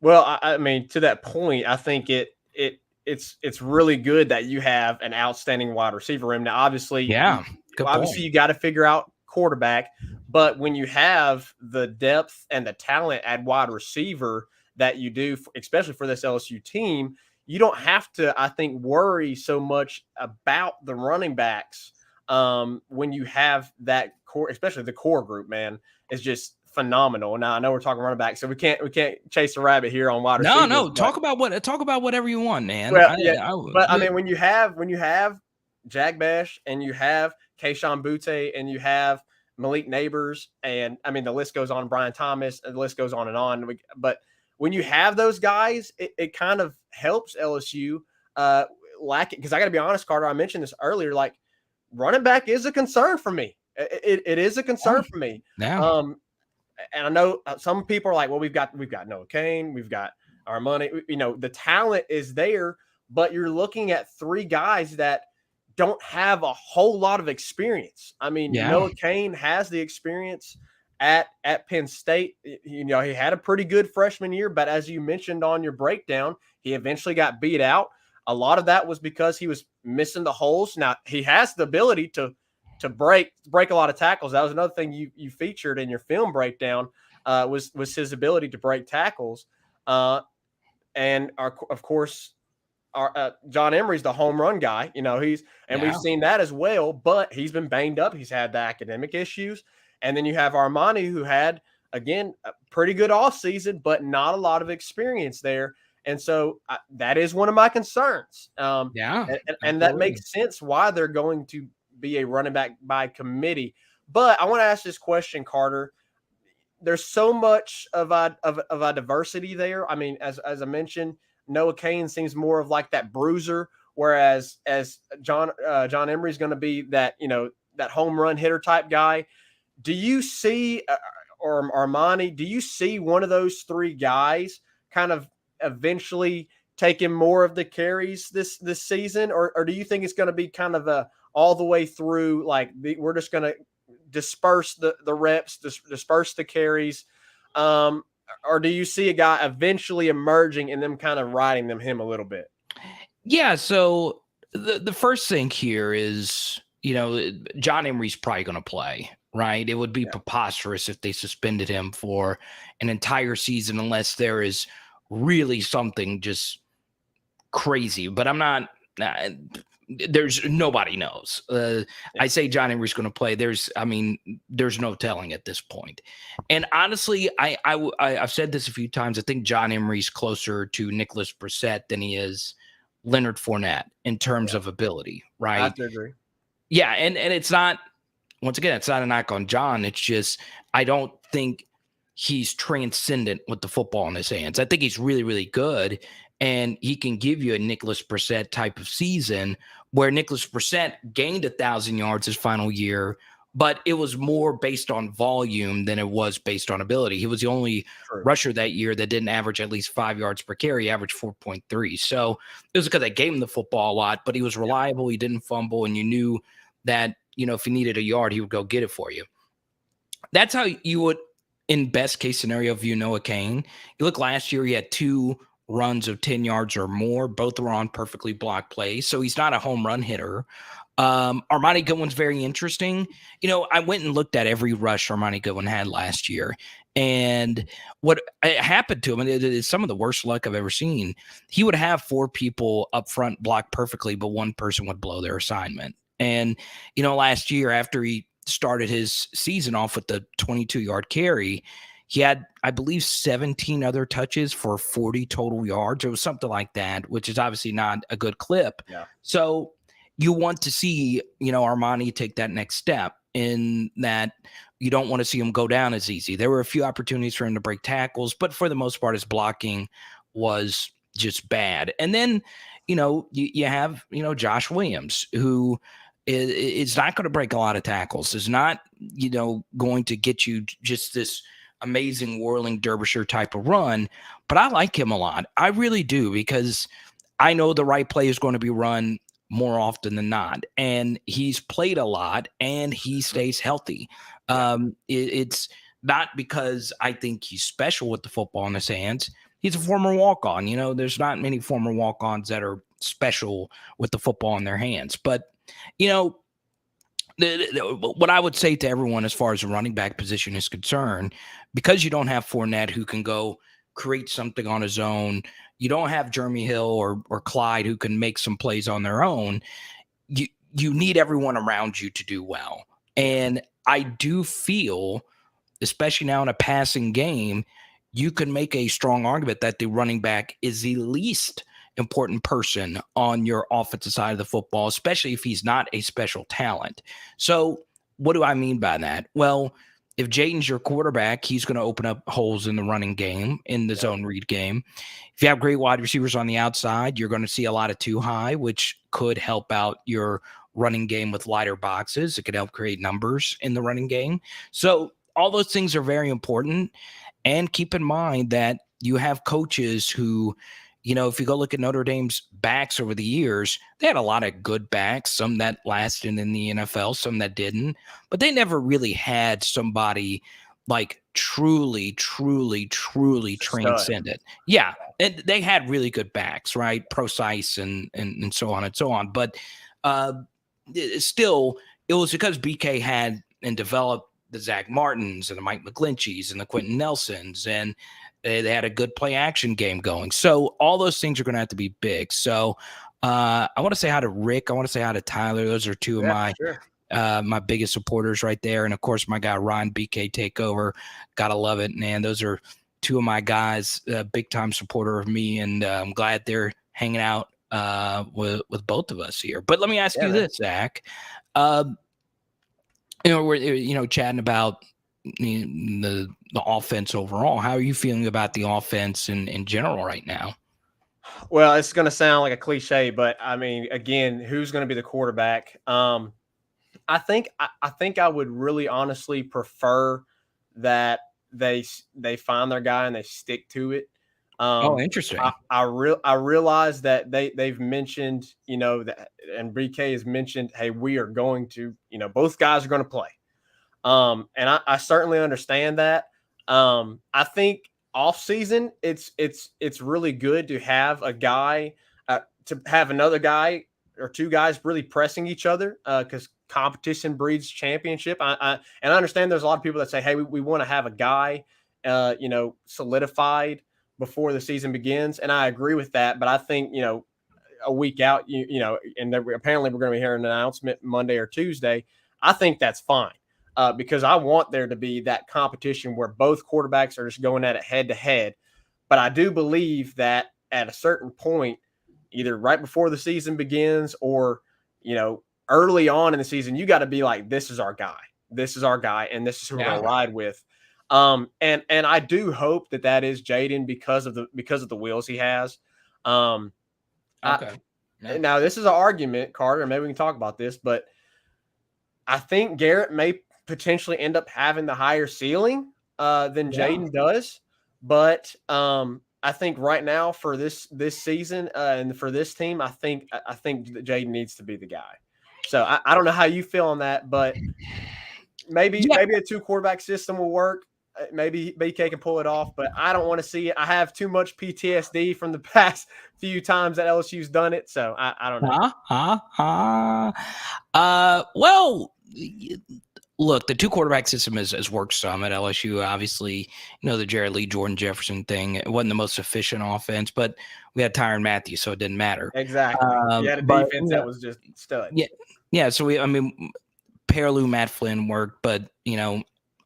Well, I mean, to that point, I think it's really good that you have an outstanding wide receiver room. Now, obviously, you got to figure out quarterback, but when you have the depth and the talent at wide receiver that you do, especially for this LSU team, you don't have to, I think, worry so much about the running backs when you have that core, especially the core group, man, is just phenomenal. Now I know we're talking running back, so we can't chase the rabbit here on wide receivers. No, talk about whatever you want, man. Well, I mean, when you have Jag Besh and you have Keyshawn Butte and you have Malik Neighbors, and I mean the list goes on, Brian Thomas, and the list goes on and on. But when you have those guys, it kind of helps LSU lack it. Because I got to be honest, Carter, I mentioned this earlier. Like running back is a concern for me. It is a concern for me. Now. And I know some people are like, well, we've got Noah Cain, we've got our money. The talent is there, but you're looking at three guys that don't have a whole lot of experience. I mean, Noah Cain has the experience at Penn State. He had a pretty good freshman year, but as you mentioned on your breakdown, he eventually got beat out. A lot of that was because he was missing the holes. Now he has the ability to break a lot of tackles. That was another thing you featured in your film breakdown was his ability to break tackles. And of course, John Emery's the home run guy. We've seen that as well, but he's been banged up. He's had the academic issues. And then you have Armani, who had, again, a pretty good offseason, but not a lot of experience there. And so that is one of my concerns. And that makes sense why they're going to be a running back by committee. But I want to ask this question, Carter. There's so much of a diversity there. I mean, as I mentioned, Noah Cain seems more of like that bruiser, whereas as John Emery is going to be that that home run hitter type guy. Do you see, or Armani, do you see one of those three guys kind of eventually taking more of the carries this season, or do you think it's going to be kind of a all the way through, like we're just going to disperse the reps, disperse the carries, or do you see a guy eventually emerging and them kind of riding him a little bit? Yeah, so the first thing here is, John Emery's probably going to play, right? It would be preposterous if they suspended him for an entire season unless there is really something just crazy. But I'm not. There's nobody knows. I say John Emery's going to play. There's no telling at this point. And honestly, I've said this a few times. I think John Emery's closer to Nicholas Brissett than he is Leonard Fournette in terms of ability, right? I have to agree. Yeah, and it's not, once again, it's not a knock on John. It's just I don't think he's transcendent with the football in his hands. I think he's really, really good, and he can give you a Nicholas Brissett type of season where Nicholas Brissett gained 1,000 yards his final year, but it was more based on volume than it was based on ability. He was the only rusher that year that didn't average at least 5 yards per carry. He averaged 4.3. So it was because they gave him the football a lot, but he was reliable. He didn't fumble, and you knew that, if he needed a yard, he would go get it for you. That's how you would, in best case scenario, view Noah Cain. You look last year, he had 2 runs of 10 yards or more. Both were on perfectly blocked plays. So he's not a home run hitter. Armani Goodwin's very interesting. I went and looked at every rush Armani Goodwin had last year, and what happened to him, and it is some of the worst luck I've ever seen. He would have 4 people up front block perfectly, but one person would blow their assignment. And, last year after he started his season off with the 22-yard carry, he had, I believe, 17 other touches for 40 total yards. It was something like that, which is obviously not a good clip. Yeah. So you want to see, Armani take that next step, in that you don't want to see him go down as easy. There were a few opportunities for him to break tackles, but for the most part, his blocking was just bad. And then, you have, Josh Williams, who is not going to break a lot of tackles, is not, going to get you just this amazing whirling Derbyshire type of run. But I like him a lot. I really do, because I know the right play is going to be run more often than not. And he's played a lot, and he stays healthy. It's not because I think he's special with the football in his hands. He's a former walk-on. There's not many former walk-ons that are special with the football in their hands. But, what I would say to everyone as far as the running back position is concerned, because you don't have Fournette who can go create something on his own, you don't have Jeremy Hill or Clyde who can make some plays on their own, you need everyone around you to do well. And I do feel, especially now in a passing game, you can make a strong argument that the running back is the least important person on your offensive side of the football, especially if he's not a special talent. So what do I mean by that? Well, if Jayden's your quarterback, he's going to open up holes in the running game, in the zone read game. If you have great wide receivers on the outside, you're going to see a lot of too high, which could help out your running game with lighter boxes. It could help create numbers in the running game. So all those things are very important. And keep in mind that you have coaches who, if you go look at Notre Dame's backs over the years, they had a lot of good backs, some that lasted in the NFL, some that didn't, but they never really had somebody like truly transcendent. Yeah. And they had really good backs, right? Precise and so on and so on. But still, it was because BK had and developed the Zach Martins and the Mike McGlincheys and the Quentin Nelsons, and they had a good play action game going. So all those things are going to have to be big. So I want to say hi to Rick. I want to say hi to Tyler. Those are two of my biggest supporters right there. And of course, my guy, Ryan BK Takeover. Gotta love it, man. Those are two of my guys, big time supporter of me. And I'm glad they're hanging out with both of us here. But let me ask you this, Zach. We're chatting about the offense overall. How are you feeling about the offense in general right now? Well, it's going to sound like a cliche, but I mean, again, who's going to be the quarterback? I think I would really honestly prefer that they find their guy and they stick to it. Interesting. I realize that they've mentioned, that, and BK has mentioned, hey, we are going to, both guys are going to play. And I certainly understand that. I think off season, it's really good to have a guy, to have another guy or two guys really pressing each other, because competition breeds championship. And I understand there's a lot of people that say, hey, we want to have a guy, solidified before the season begins. And I agree with that. But I think, a week out, and apparently we're going to be hearing an announcement Monday or Tuesday. I think that's fine. Because I want there to be that competition where both quarterbacks are just going at it head to head. But I do believe that at a certain point, either right before the season begins or, early on in the season, you got to be like, this is our guy. This is our guy. And this is who we're going to ride with. And I do hope that is Jaden because of the wheels he has. Now this is an argument, Carter, maybe we can talk about this, but I think Garrett may potentially end up having the higher ceiling than Jaden does. But I think right now for this season and for this team, I think that Jaden needs to be the guy. So I don't know how you feel on that, but maybe a 2 quarterback system will work. Maybe BK can pull it off, but I don't want to see it. I have too much PTSD from the past few times that LSU's done it, so I don't know. Well, look, the 2 quarterback system has worked some at LSU. Obviously, the Jared Lee, Jordan Jefferson thing. It wasn't the most efficient offense, but we had Tyrann Matthew, so it didn't matter. Exactly. You had a defense that was just stud. Yeah. So Pearlou, Matt Flynn worked, but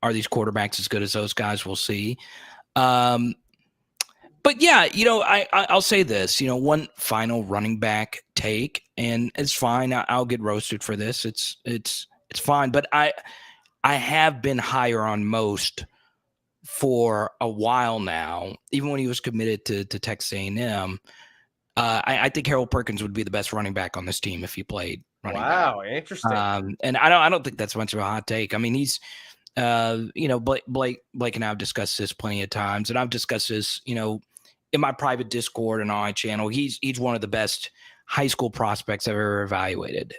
are these quarterbacks as good as those guys? We'll see. But yeah, I'll say this. One final running back take, and it's fine. I'll get roasted for this. It's fine. But I have been higher on Most for a while now, even when he was committed to Texas A&M. I think Harold Perkins would be the best running back on this team if he played running back. Wow, interesting. And I don't think that's much of a hot take. I mean, he's Blake and I have discussed this plenty of times, and I've discussed this, in my private Discord and on my channel. He's one of the best high school prospects I've ever evaluated.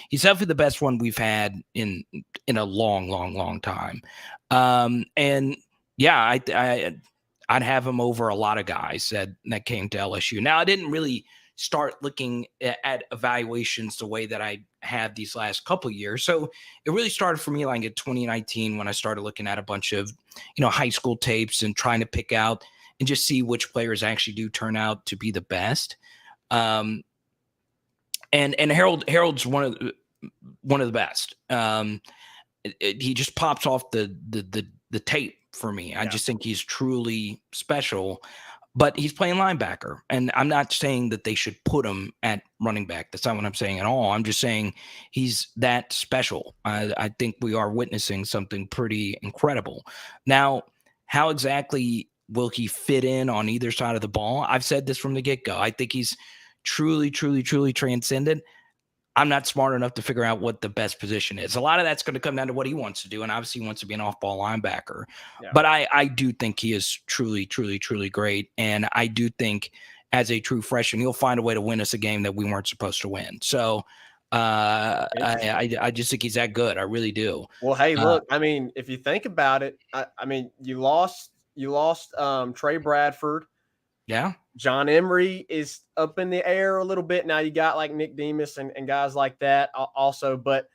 He's definitely the best one we've had in a long time. And yeah, I'd have him over a lot of guys that came to LSU. Now, I didn't really start looking at evaluations the way that I had these last couple of years. So it really started for me like in 2019 when I started looking at a bunch of, high school tapes and trying to pick out and just see which players actually do turn out to be the best. And Harold's one of the best. He just pops off the tape for me. I just think he's truly special, but he's playing linebacker. And I'm not saying that they should put him at running back. That's not what I'm saying at all. I'm just saying he's that special. I think we are witnessing something pretty incredible. Now, how exactly will he fit in on either side of the ball? I've said this from the get-go. I think he's truly transcendent. I'm not smart enough to figure out what the best position is. A lot of that's going to come down to what he wants to do, and obviously he wants to be an off-ball linebacker. Yeah. But I do think he is truly great, and I do think as a true freshman, he'll find a way to win us a game that we weren't supposed to win. So I just think he's that good. I really do. Well, hey, look, I mean, if you think about it, I mean, you lost Trey Bradford. Yeah. John Emery is up in the air a little bit. Now you got like Nick Demas and guys like that also. But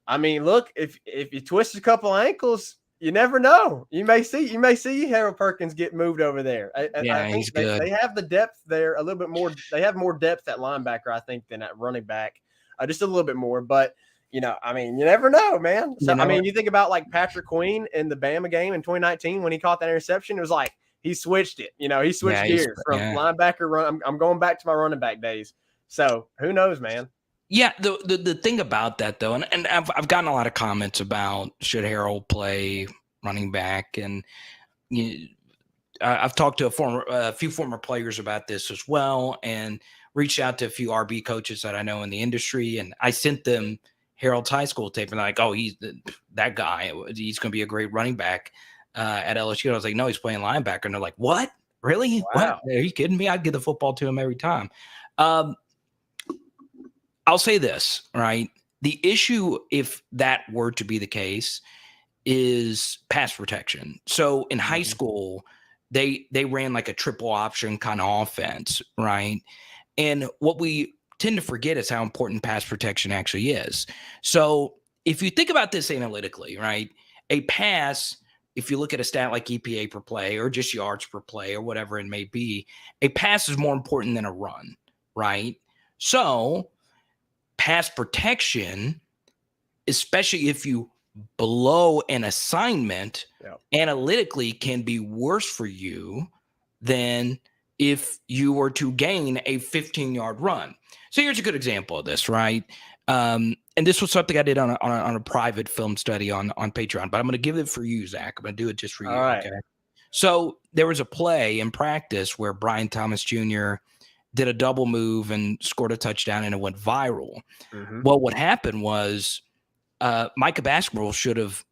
I mean, look, if you twist a couple ankles, you never know. You may see Harold Perkins get moved over there. I think he's good. They have the depth there a little bit more. They have more depth at linebacker, I think, than at running back, just a little bit more. But I mean, you never know, man. So I mean, you think about like Patrick Queen in the Bama game in 2019 when he caught that interception. It was like, he switched it. He switched gears from linebacker run. I'm going back to my running back days. So who knows, man? Yeah. The thing about that though, and I've gotten a lot of comments about should Harold play running back, and I've talked to a few former players about this as well, and reached out to a few RB coaches that I know in the industry, and I sent them Harold's high school tape, and they're like, oh, he's that guy. He's going to be a great running back. At LSU, I was like, no, he's playing linebacker. And they're like, what? Really? Wow. What? Are you kidding me? I'd give the football to him every time. I'll say this, right? The issue, if that were to be the case, is pass protection. So in high school, they ran like a triple option kind of offense, right? And what we tend to forget is how important pass protection actually is. So if you think about this analytically, right? A pass, if you look at a stat like EPA per play or just yards per play or whatever it may be, a pass is more important than a run, right? So pass protection, especially if you blow an assignment, analytically can be worse for you than if you were to gain a 15-yard run. So here's a good example of this, right? And this was something I did on a private film study on Patreon, but I'm going to give it for you, Zach. I'm going to do it just for you. Right. Okay. So there was a play in practice where Brian Thomas Jr. did a double move and scored a touchdown, and it went viral. Well, what happened was Micah Basketball should have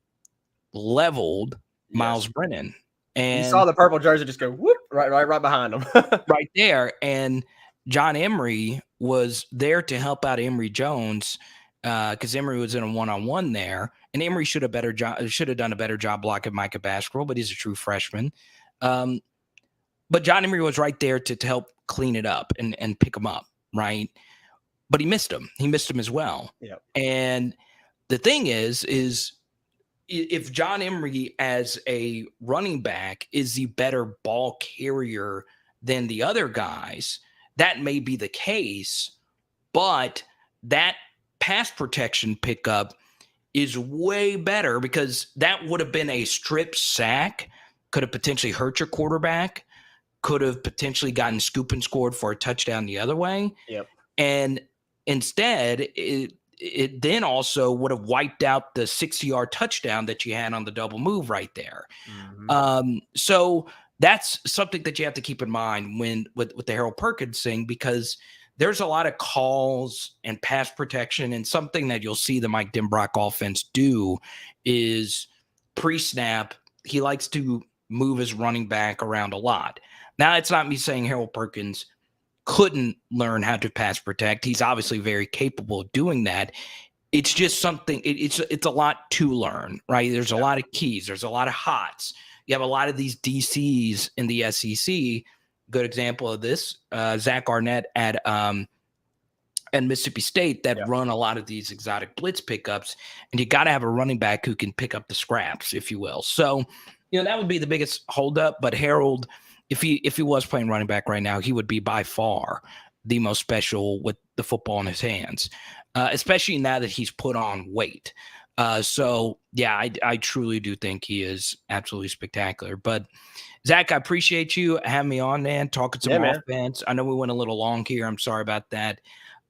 leveled Miles Brennan. And you saw the purple jersey just go whoop right behind him. right there. And John Emery was there to help out Emory Jones because Emory was in a one-on-one there. And Emory should have done a better job blocking Micah Basketball, but he's a true freshman. But John Emery was right there to help clean it up and pick him up, right? But he missed him. He missed him as well. Yep. And the thing is if John Emery as a running back is the better ball carrier than the other guys, that may be the case, but that pass protection pickup is way better because that would have been a strip sack, could have potentially hurt your quarterback, could have potentially gotten scoop and scored for a touchdown the other way. Yep. And instead, it then also would have wiped out the 60-yard touchdown that you had on the double move right there. So that's something that you have to keep in mind when with the Harold Perkins thing, because there's a lot of calls and pass protection, and something that you'll see the Mike Denbrock offense do is pre-snap. He likes to move his running back around a lot. Now, it's not me saying Harold Perkins couldn't learn how to pass protect. He's obviously very capable of doing that. It's just something, it's a lot to learn, right? There's a lot of keys. There's a lot of hots. You have a lot of these DCs in the SEC. Good example of this, Zach Arnett at Mississippi State that run a lot of these exotic blitz pickups, and you got to have a running back who can pick up the scraps, if you will. So, that would be the biggest holdup. But Harold, if he was playing running back right now, he would be by far the most special with the football in his hands, especially now that he's put on weight. So, yeah, I truly do think he is absolutely spectacular. But, Zach, I appreciate you having me on, man, talking some offense. I know we went a little long here. I'm sorry about that.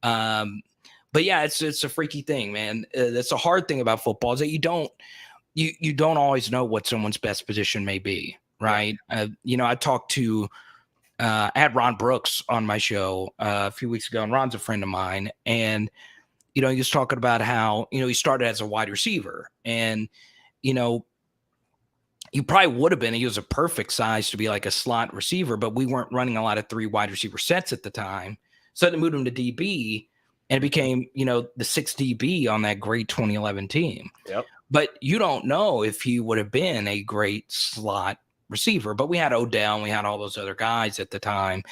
But, yeah, it's a freaky thing, man. That's a hard thing about football is that you don't always know what someone's best position may be. Right. I talked to I had Ron Brooks on my show a few weeks ago, and Ron's a friend of mine. And, he was talking about how, he started as a wide receiver, and, he probably would have been, he was a perfect size to be like a slot receiver, but we weren't running a lot of 3 wide receiver sets at the time. So they moved him to DB, and it became, the 6 DB on that great 2011 team. Yep. But you don't know if he would have been a great slot receiver, but we had Odell and we had all those other guys at the time.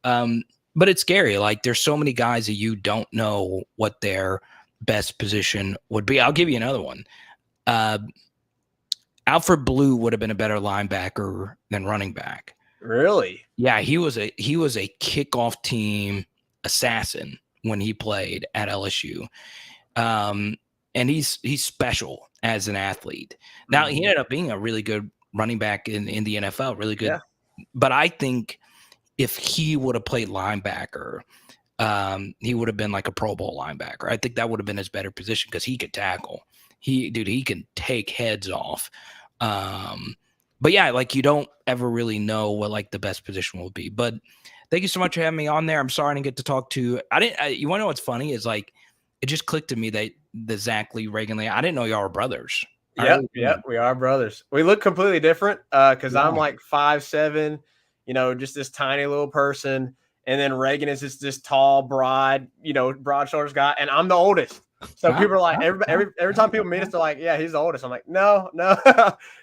But it's scary. Like, there's so many guys that you don't know what their best position would be. I'll give you another one. Alfred Blue would have been a better linebacker than running back. Really? Yeah, he was a kickoff team assassin when he played at LSU. And he's special as an athlete. Now, he ended up being a really good running back in the NFL, really good. Yeah. But I think if he would have played linebacker, he would have been like a Pro Bowl linebacker. I think that would have been his better position because he could tackle. He can take heads off. But yeah, like, you don't ever really know what like the best position will be. But thank you so much for having me on there. I'm sorry I didn't get to talk to. You want to know what's funny is, like, it just clicked to me that the Zach Lee, Reagan Lee, I didn't know y'all were brothers. Yeah, we are brothers. We look completely different because I'm like 5'7", just this tiny little person. And then Reagan is this tall, broad shoulders guy. And I'm the oldest. So people are like, every time people meet us, they're like, yeah, he's the oldest. I'm like, no,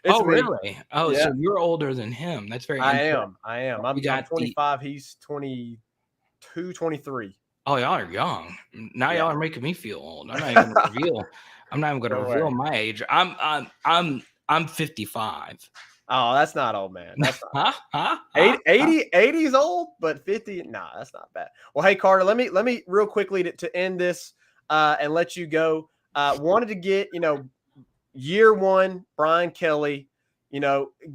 it's me. Really? Oh, Yeah. so you're older than him. That's very I interesting. am. I'm 25. He's 22, 23. Oh, y'all are young. Now Yeah. y'all are making me feel old. I'm not even gonna reveal. I'm not even gonna No reveal way. my age. I'm 55. Oh, that's not old, man. That's not Huh? 80 is old, but 50, nah, that's not bad. Well, hey, Carter, let me real quickly to end this and let you go. Wanted to get, year one, Brian Kelly,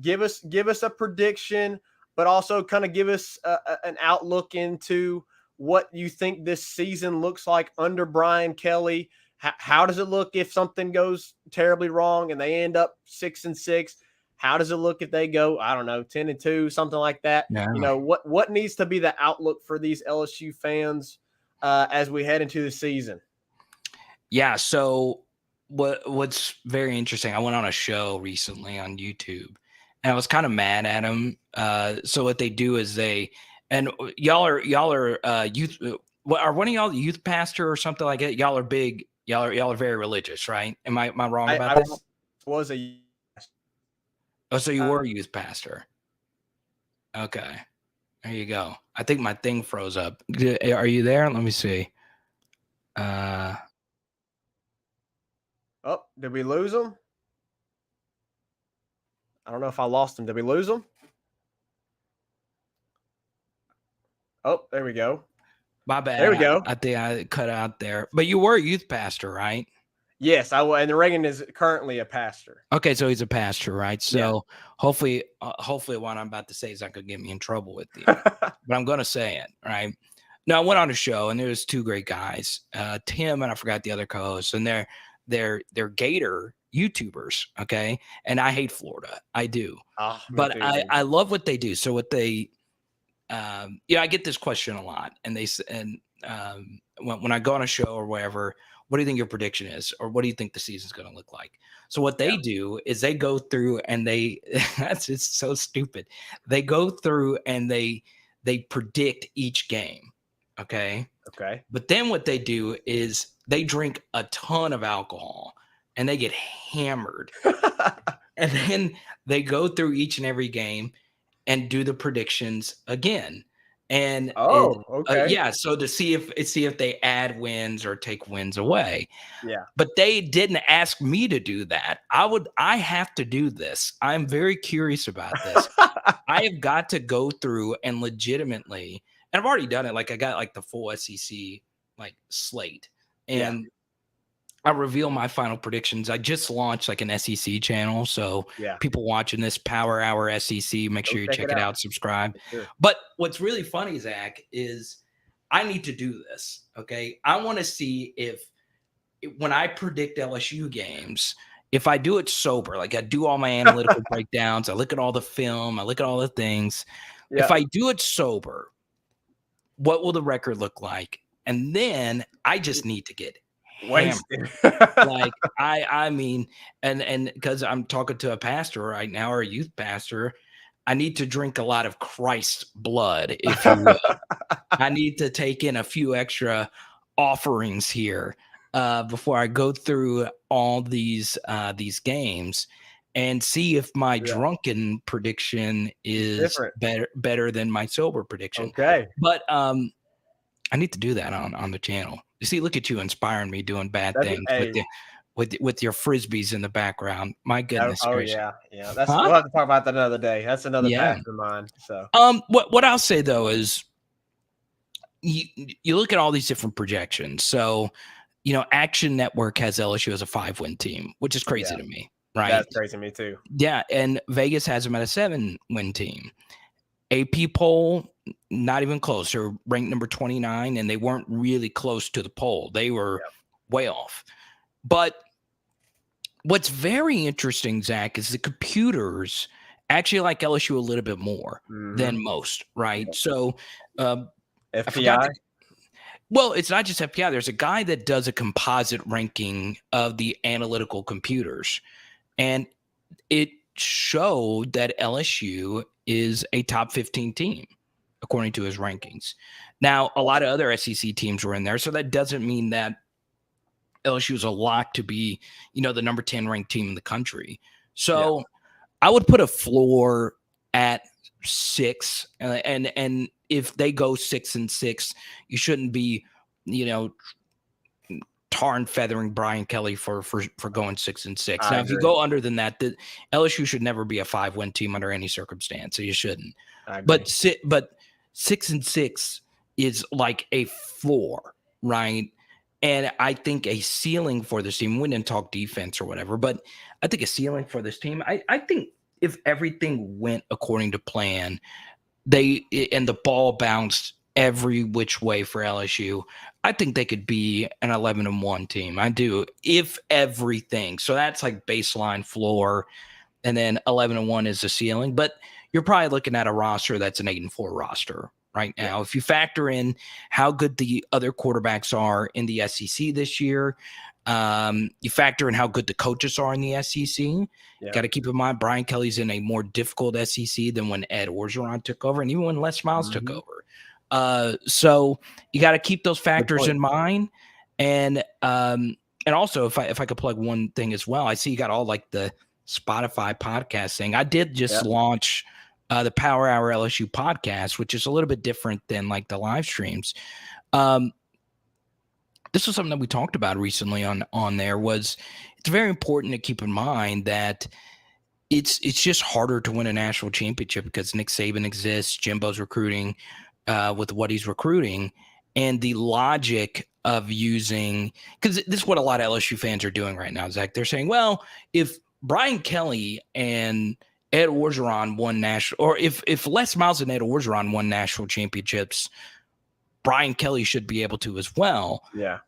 give us a prediction, but also kind of give us an outlook into what you think this season looks like under Brian Kelly. How does it look if something goes terribly wrong and they end up 6-6? How does it look if they go, I don't know, 10-2, something like that? Yeah. What needs to be the outlook for these LSU fans as we head into the season? Yeah. So what's very interesting, I went on a show recently on YouTube and I was kind of mad at them. So what they do is y'all are youth. Are one of y'all the youth pastor or something like that? Y'all are big. Y'all are very religious, right? Am I wrong about that? Was a Oh, so you were a youth pastor. Okay. There you go. I think my thing froze up. Are you there? Let me see. Oh, did we lose him? I don't know if I lost him. Did we lose him? Oh, there we go. My bad. There we go. I think I cut out there. But you were a youth pastor, right? Yes, I will. And Reagan is currently a pastor. Okay, so he's a pastor, right? So hopefully what I'm about to say is not going to get me in trouble with you. But I'm going to say it, right? No, I went on a show and there was two great guys, Tim and I forgot the other co-hosts, and they're Gator YouTubers, okay? And I hate Florida, I do, but I love what they do. So what they, I get this question a lot, and when I go on a show or whatever, what do you think your prediction is, or what do you think the season's going to look like? So what they do is they go through and that's just so stupid. They go through and they predict each game. Okay. But then what they do is they drink a ton of alcohol and they get hammered. And then they go through each and every game and do the predictions again. And so to see if they add wins or take wins away. Yeah. But they didn't ask me to do that. I have to do this. I'm very curious about this. I have got to go through and legitimately, and I've already done it. Like I got like the full SEC like slate, and I reveal my final predictions. I just launched like an SEC channel. So people watching this, Power Hour SEC, make sure you check it out, subscribe. Sure. But what's really funny, Zach, is I need to do this. Okay. I want to see if when I predict LSU games, if I do it sober, like I do all my analytical breakdowns, I look at all the film, I look at all the things. Yeah. If I do it sober, what will the record look like? And then I just need to get wasted. Like I mean, and because I'm talking to a pastor right now, or a youth pastor, I need to drink a lot of Christ's blood, if you will. I need to take in a few extra offerings here before I go through all these games and see if my drunken prediction is better than my sober prediction. Okay, but I need to do that on the channel. You see, look at you inspiring me doing bad things with your frisbees in the background. My goodness gracious. Yeah. That's we'll have to talk about that another day. That's another passion of mine. So what I'll say though is you look at all these different projections. So, Action Network has LSU as a 5-win team, which is crazy to me, right? That's crazy to me too. Yeah, and Vegas has them at a 7-win team. AP poll, not even close. They're ranked number 29, and they weren't really close to the poll. They were way off. But what's very interesting, Zach, is the computers actually like LSU a little bit more than most, right? So FPI? Well, it's not just FPI. There's a guy that does a composite ranking of the analytical computers, and it showed that LSU is a top 15 team, according to his rankings. Now, a lot of other SEC teams were in there, so that doesn't mean that LSU is a lock to be, the number 10 ranked team in the country. So I would put a floor at 6, and if they go 6-6, you shouldn't be, tar and feathering Brian Kelly for going 6-6. Now, if you go under than that, the LSU should never be a 5-win team under any circumstance. So you shouldn't. But 6-6 is like a floor, right? And I think a ceiling for this team, we didn't talk defense or whatever, but I think a ceiling for this team, I think if everything went according to plan, and the ball bounced every which way for LSU, I think they could be an 11-1 team. I do, if everything. So that's like baseline floor, and then 11-1 is the ceiling. But you're probably looking at a roster that's an 8-4 roster right now. Yeah. If you factor in how good the other quarterbacks are in the SEC this year, you factor in how good the coaches are in the SEC. Yeah. Got to keep in mind Brian Kelly's in a more difficult SEC than when Ed Orgeron took over, and even when Les Miles took over. So you got to keep those factors in mind. And also, if I could plug one thing as well, I see you got all like the Spotify podcast thing. I did just launch the Power Hour LSU podcast, which is a little bit different than like the live streams. This was something that we talked about recently on there. Was it's very important to keep in mind that it's just harder to win a national championship because Nick Saban exists, Jimbo's recruiting with what he's recruiting, and the logic of using, because this is what a lot of LSU fans are doing right now, Zach. They're saying, well, if Brian Kelly and Ed Orgeron won national, or if Les Miles and Ed Orgeron won national championships, Brian Kelly should be able to as well. Yeah.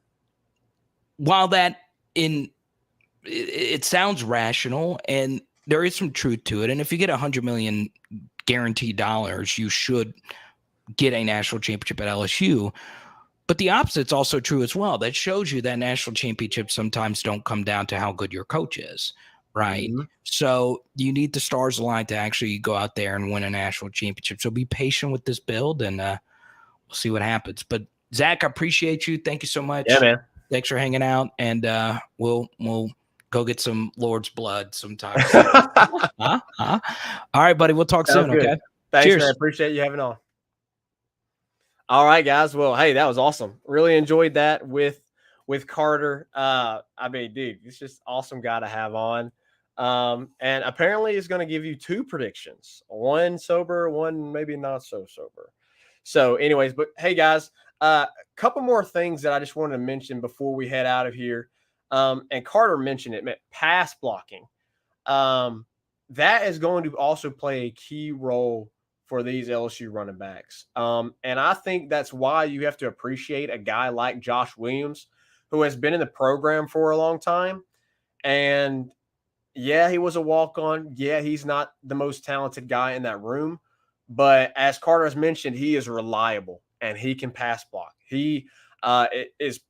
While that it sounds rational and there is some truth to it. And if you get $100 million guaranteed dollars, you should get a national championship at LSU. But the opposite's also true as well. That shows you that national championships sometimes don't come down to how good your coach is, right? Mm-hmm. So you need the stars aligned to actually go out there and win a national championship. So be patient with this build, and we'll see what happens. But Zach, I appreciate you. Thank you so much. Yeah, man. Thanks for hanging out, and we'll go get some Lord's blood sometime. All right, buddy. We'll talk soon. Good. Okay. Thanks, Cheers. man. Appreciate you having on. All right, guys. Well, hey, that was awesome. Really enjoyed that with Carter. I mean, dude, he's just awesome guy to have on. And apparently he's going to give you 2 predictions, one sober, one maybe not so sober. So anyways, but hey guys, a couple more things that I just wanted to mention before we head out of here. And Carter mentioned it, pass blocking. That is going to also play a key role for these LSU running backs. And I think that's why you have to appreciate a guy like Josh Williams, who has been in the program for a long time. And yeah, he was a walk-on. Yeah, he's not the most talented guy in that room. But as Carter has mentioned, he is reliable and he can pass block. He is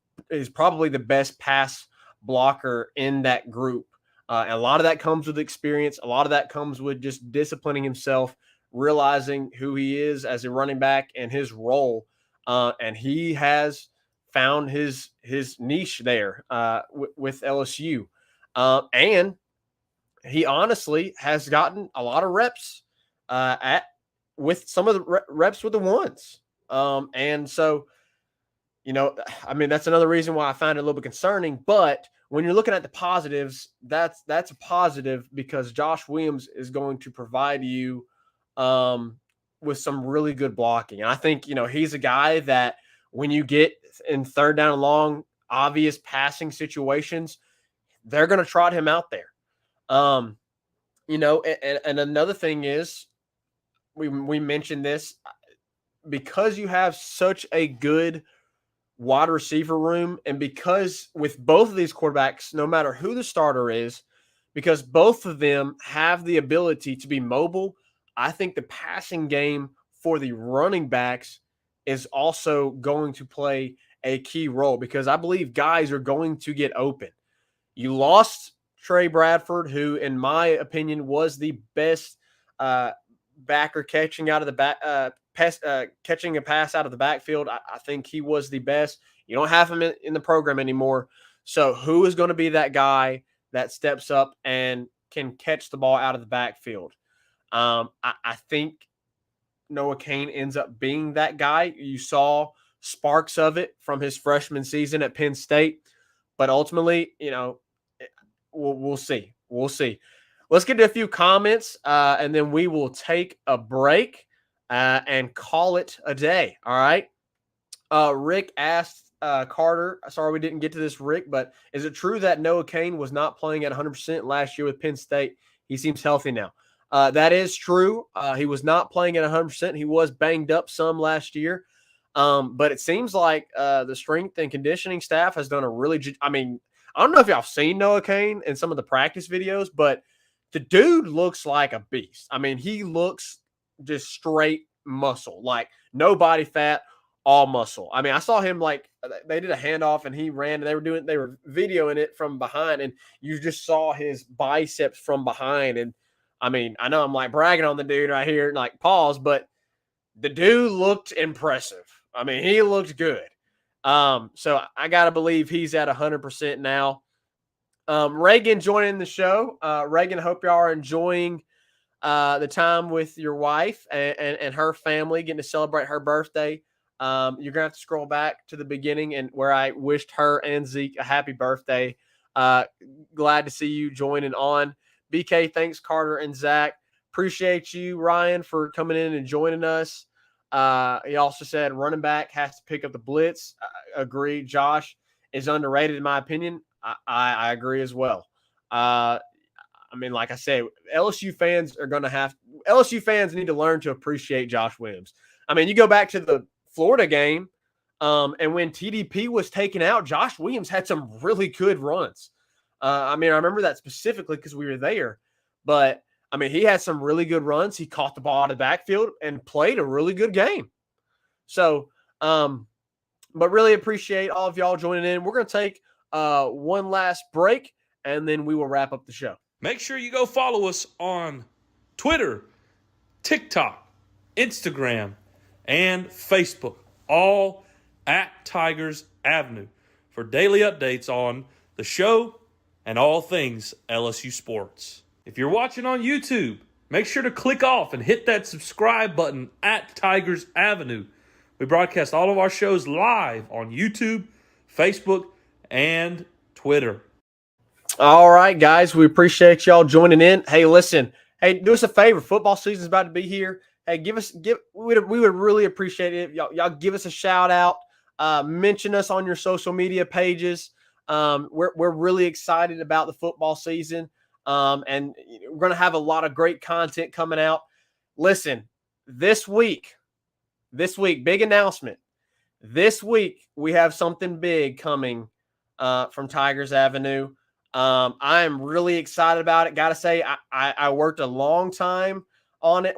probably the best pass blocker in that group. And a lot of that comes with experience. A lot of that comes with just disciplining himself, realizing who he is as a running back and his role. And he has found his niche there with LSU. And he honestly has gotten a lot of reps with some of the reps with the ones. And so, I mean, that's another reason why I find it a little bit concerning. But when you're looking at the positives, that's a positive because Josh Williams is going to provide you with some really good blocking. And I think, he's a guy that when you get in third down and long, obvious passing situations, they're going to trot him out there. And another thing is, we mentioned this, because you have such a good wide receiver room, and because with both of these quarterbacks, no matter who the starter is, because both of them have the ability to be mobile, I think the passing game for the running backs is also going to play a key role because I believe guys are going to get open. You lost Trey Bradford, who, in my opinion, was the best backer catching out of the back, catching a pass out of the backfield. I think he was the best. You don't have him in the program anymore. So who is going to be that guy that steps up and can catch the ball out of the backfield? I think Noah Cain ends up being that guy. You saw sparks of it from his freshman season at Penn State, but ultimately, we'll see. We'll see. Let's get to a few comments, and then we will take a break and call it a day. All right. Rick asked Carter, sorry we didn't get to this, Rick, but is it true that Noah Cain was not playing at 100% last year with Penn State? He seems healthy now. That is true. He was not playing at 100%. He was banged up some last year. But it seems like the strength and conditioning staff has done a really – I don't know if y'all have seen Noah Cain in some of the practice videos, but the dude looks like a beast. He looks just straight muscle, like no body fat, all muscle. I saw him they did a handoff and he ran and they were videoing it from behind and you just saw his biceps from behind. And I know I'm bragging on the dude right here, pause, but the dude looked impressive. He looked good. So I got to believe he's at 100% now. Reagan joining the show. Reagan, hope y'all are enjoying the time with your wife and her family, getting to celebrate her birthday. You're going to have to scroll back to the beginning and where I wished her and Zeke a happy birthday. Glad to see you joining on. BK, thanks, Carter and Zach. Appreciate you, Ryan, for coming in and joining us. He also said running back has to pick up the blitz. Agree. Josh is underrated in my opinion. I agree as well. Like I said, LSU fans need to learn to appreciate Josh Williams. You go back to the Florida game, and when TDP was taken out, Josh Williams had some really good runs. I remember that specifically because we were there, but he had some really good runs. He caught the ball out of the backfield and played a really good game. So, but really appreciate all of y'all joining in. We're going to take one last break, and then we will wrap up the show. Make sure you go follow us on Twitter, TikTok, Instagram, and Facebook, all at Tigers Avenue, for daily updates on the show and all things LSU sports. If you're watching on YouTube, make sure to click off and hit that subscribe button at Tigers Avenue. We broadcast all of our shows live on YouTube, Facebook, and Twitter. All right, guys, we appreciate y'all joining in. Hey, listen, do us a favor. Football season's about to be here. Hey, we would really appreciate it. Y'all give us a shout out. Mention us on your social media pages. We're really excited about the football season. And we're going to have a lot of great content coming out. Listen, this week, big announcement. This week, we have something big coming from Tigers Avenue. I am really excited about it. Got to say, I worked a long time on it,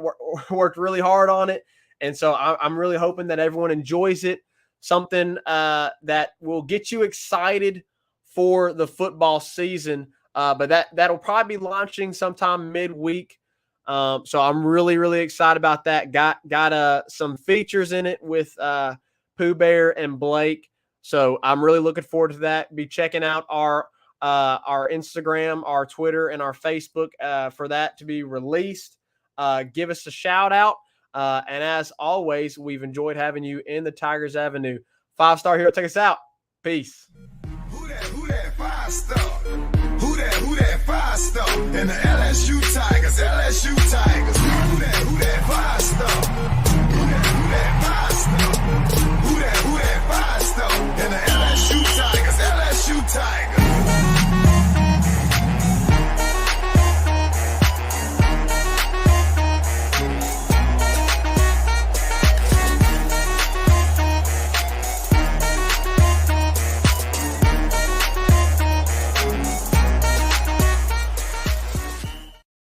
worked really hard on it. And so I'm really hoping that everyone enjoys it. Something that will get you excited for the football season. But that'll probably be launching sometime midweek. So I'm really, really excited about that. Got some features in it with Pooh Bear and Blake. So I'm really looking forward to that. Be checking out our Instagram, our Twitter, and our Facebook for that to be released. Give us a shout out. And as always, we've enjoyed having you in the Tigers Avenue. 5-star Hero, take us out. Peace. Who that 5-star? Who that 5-star? And the LSU Tigers, LSU Tigers.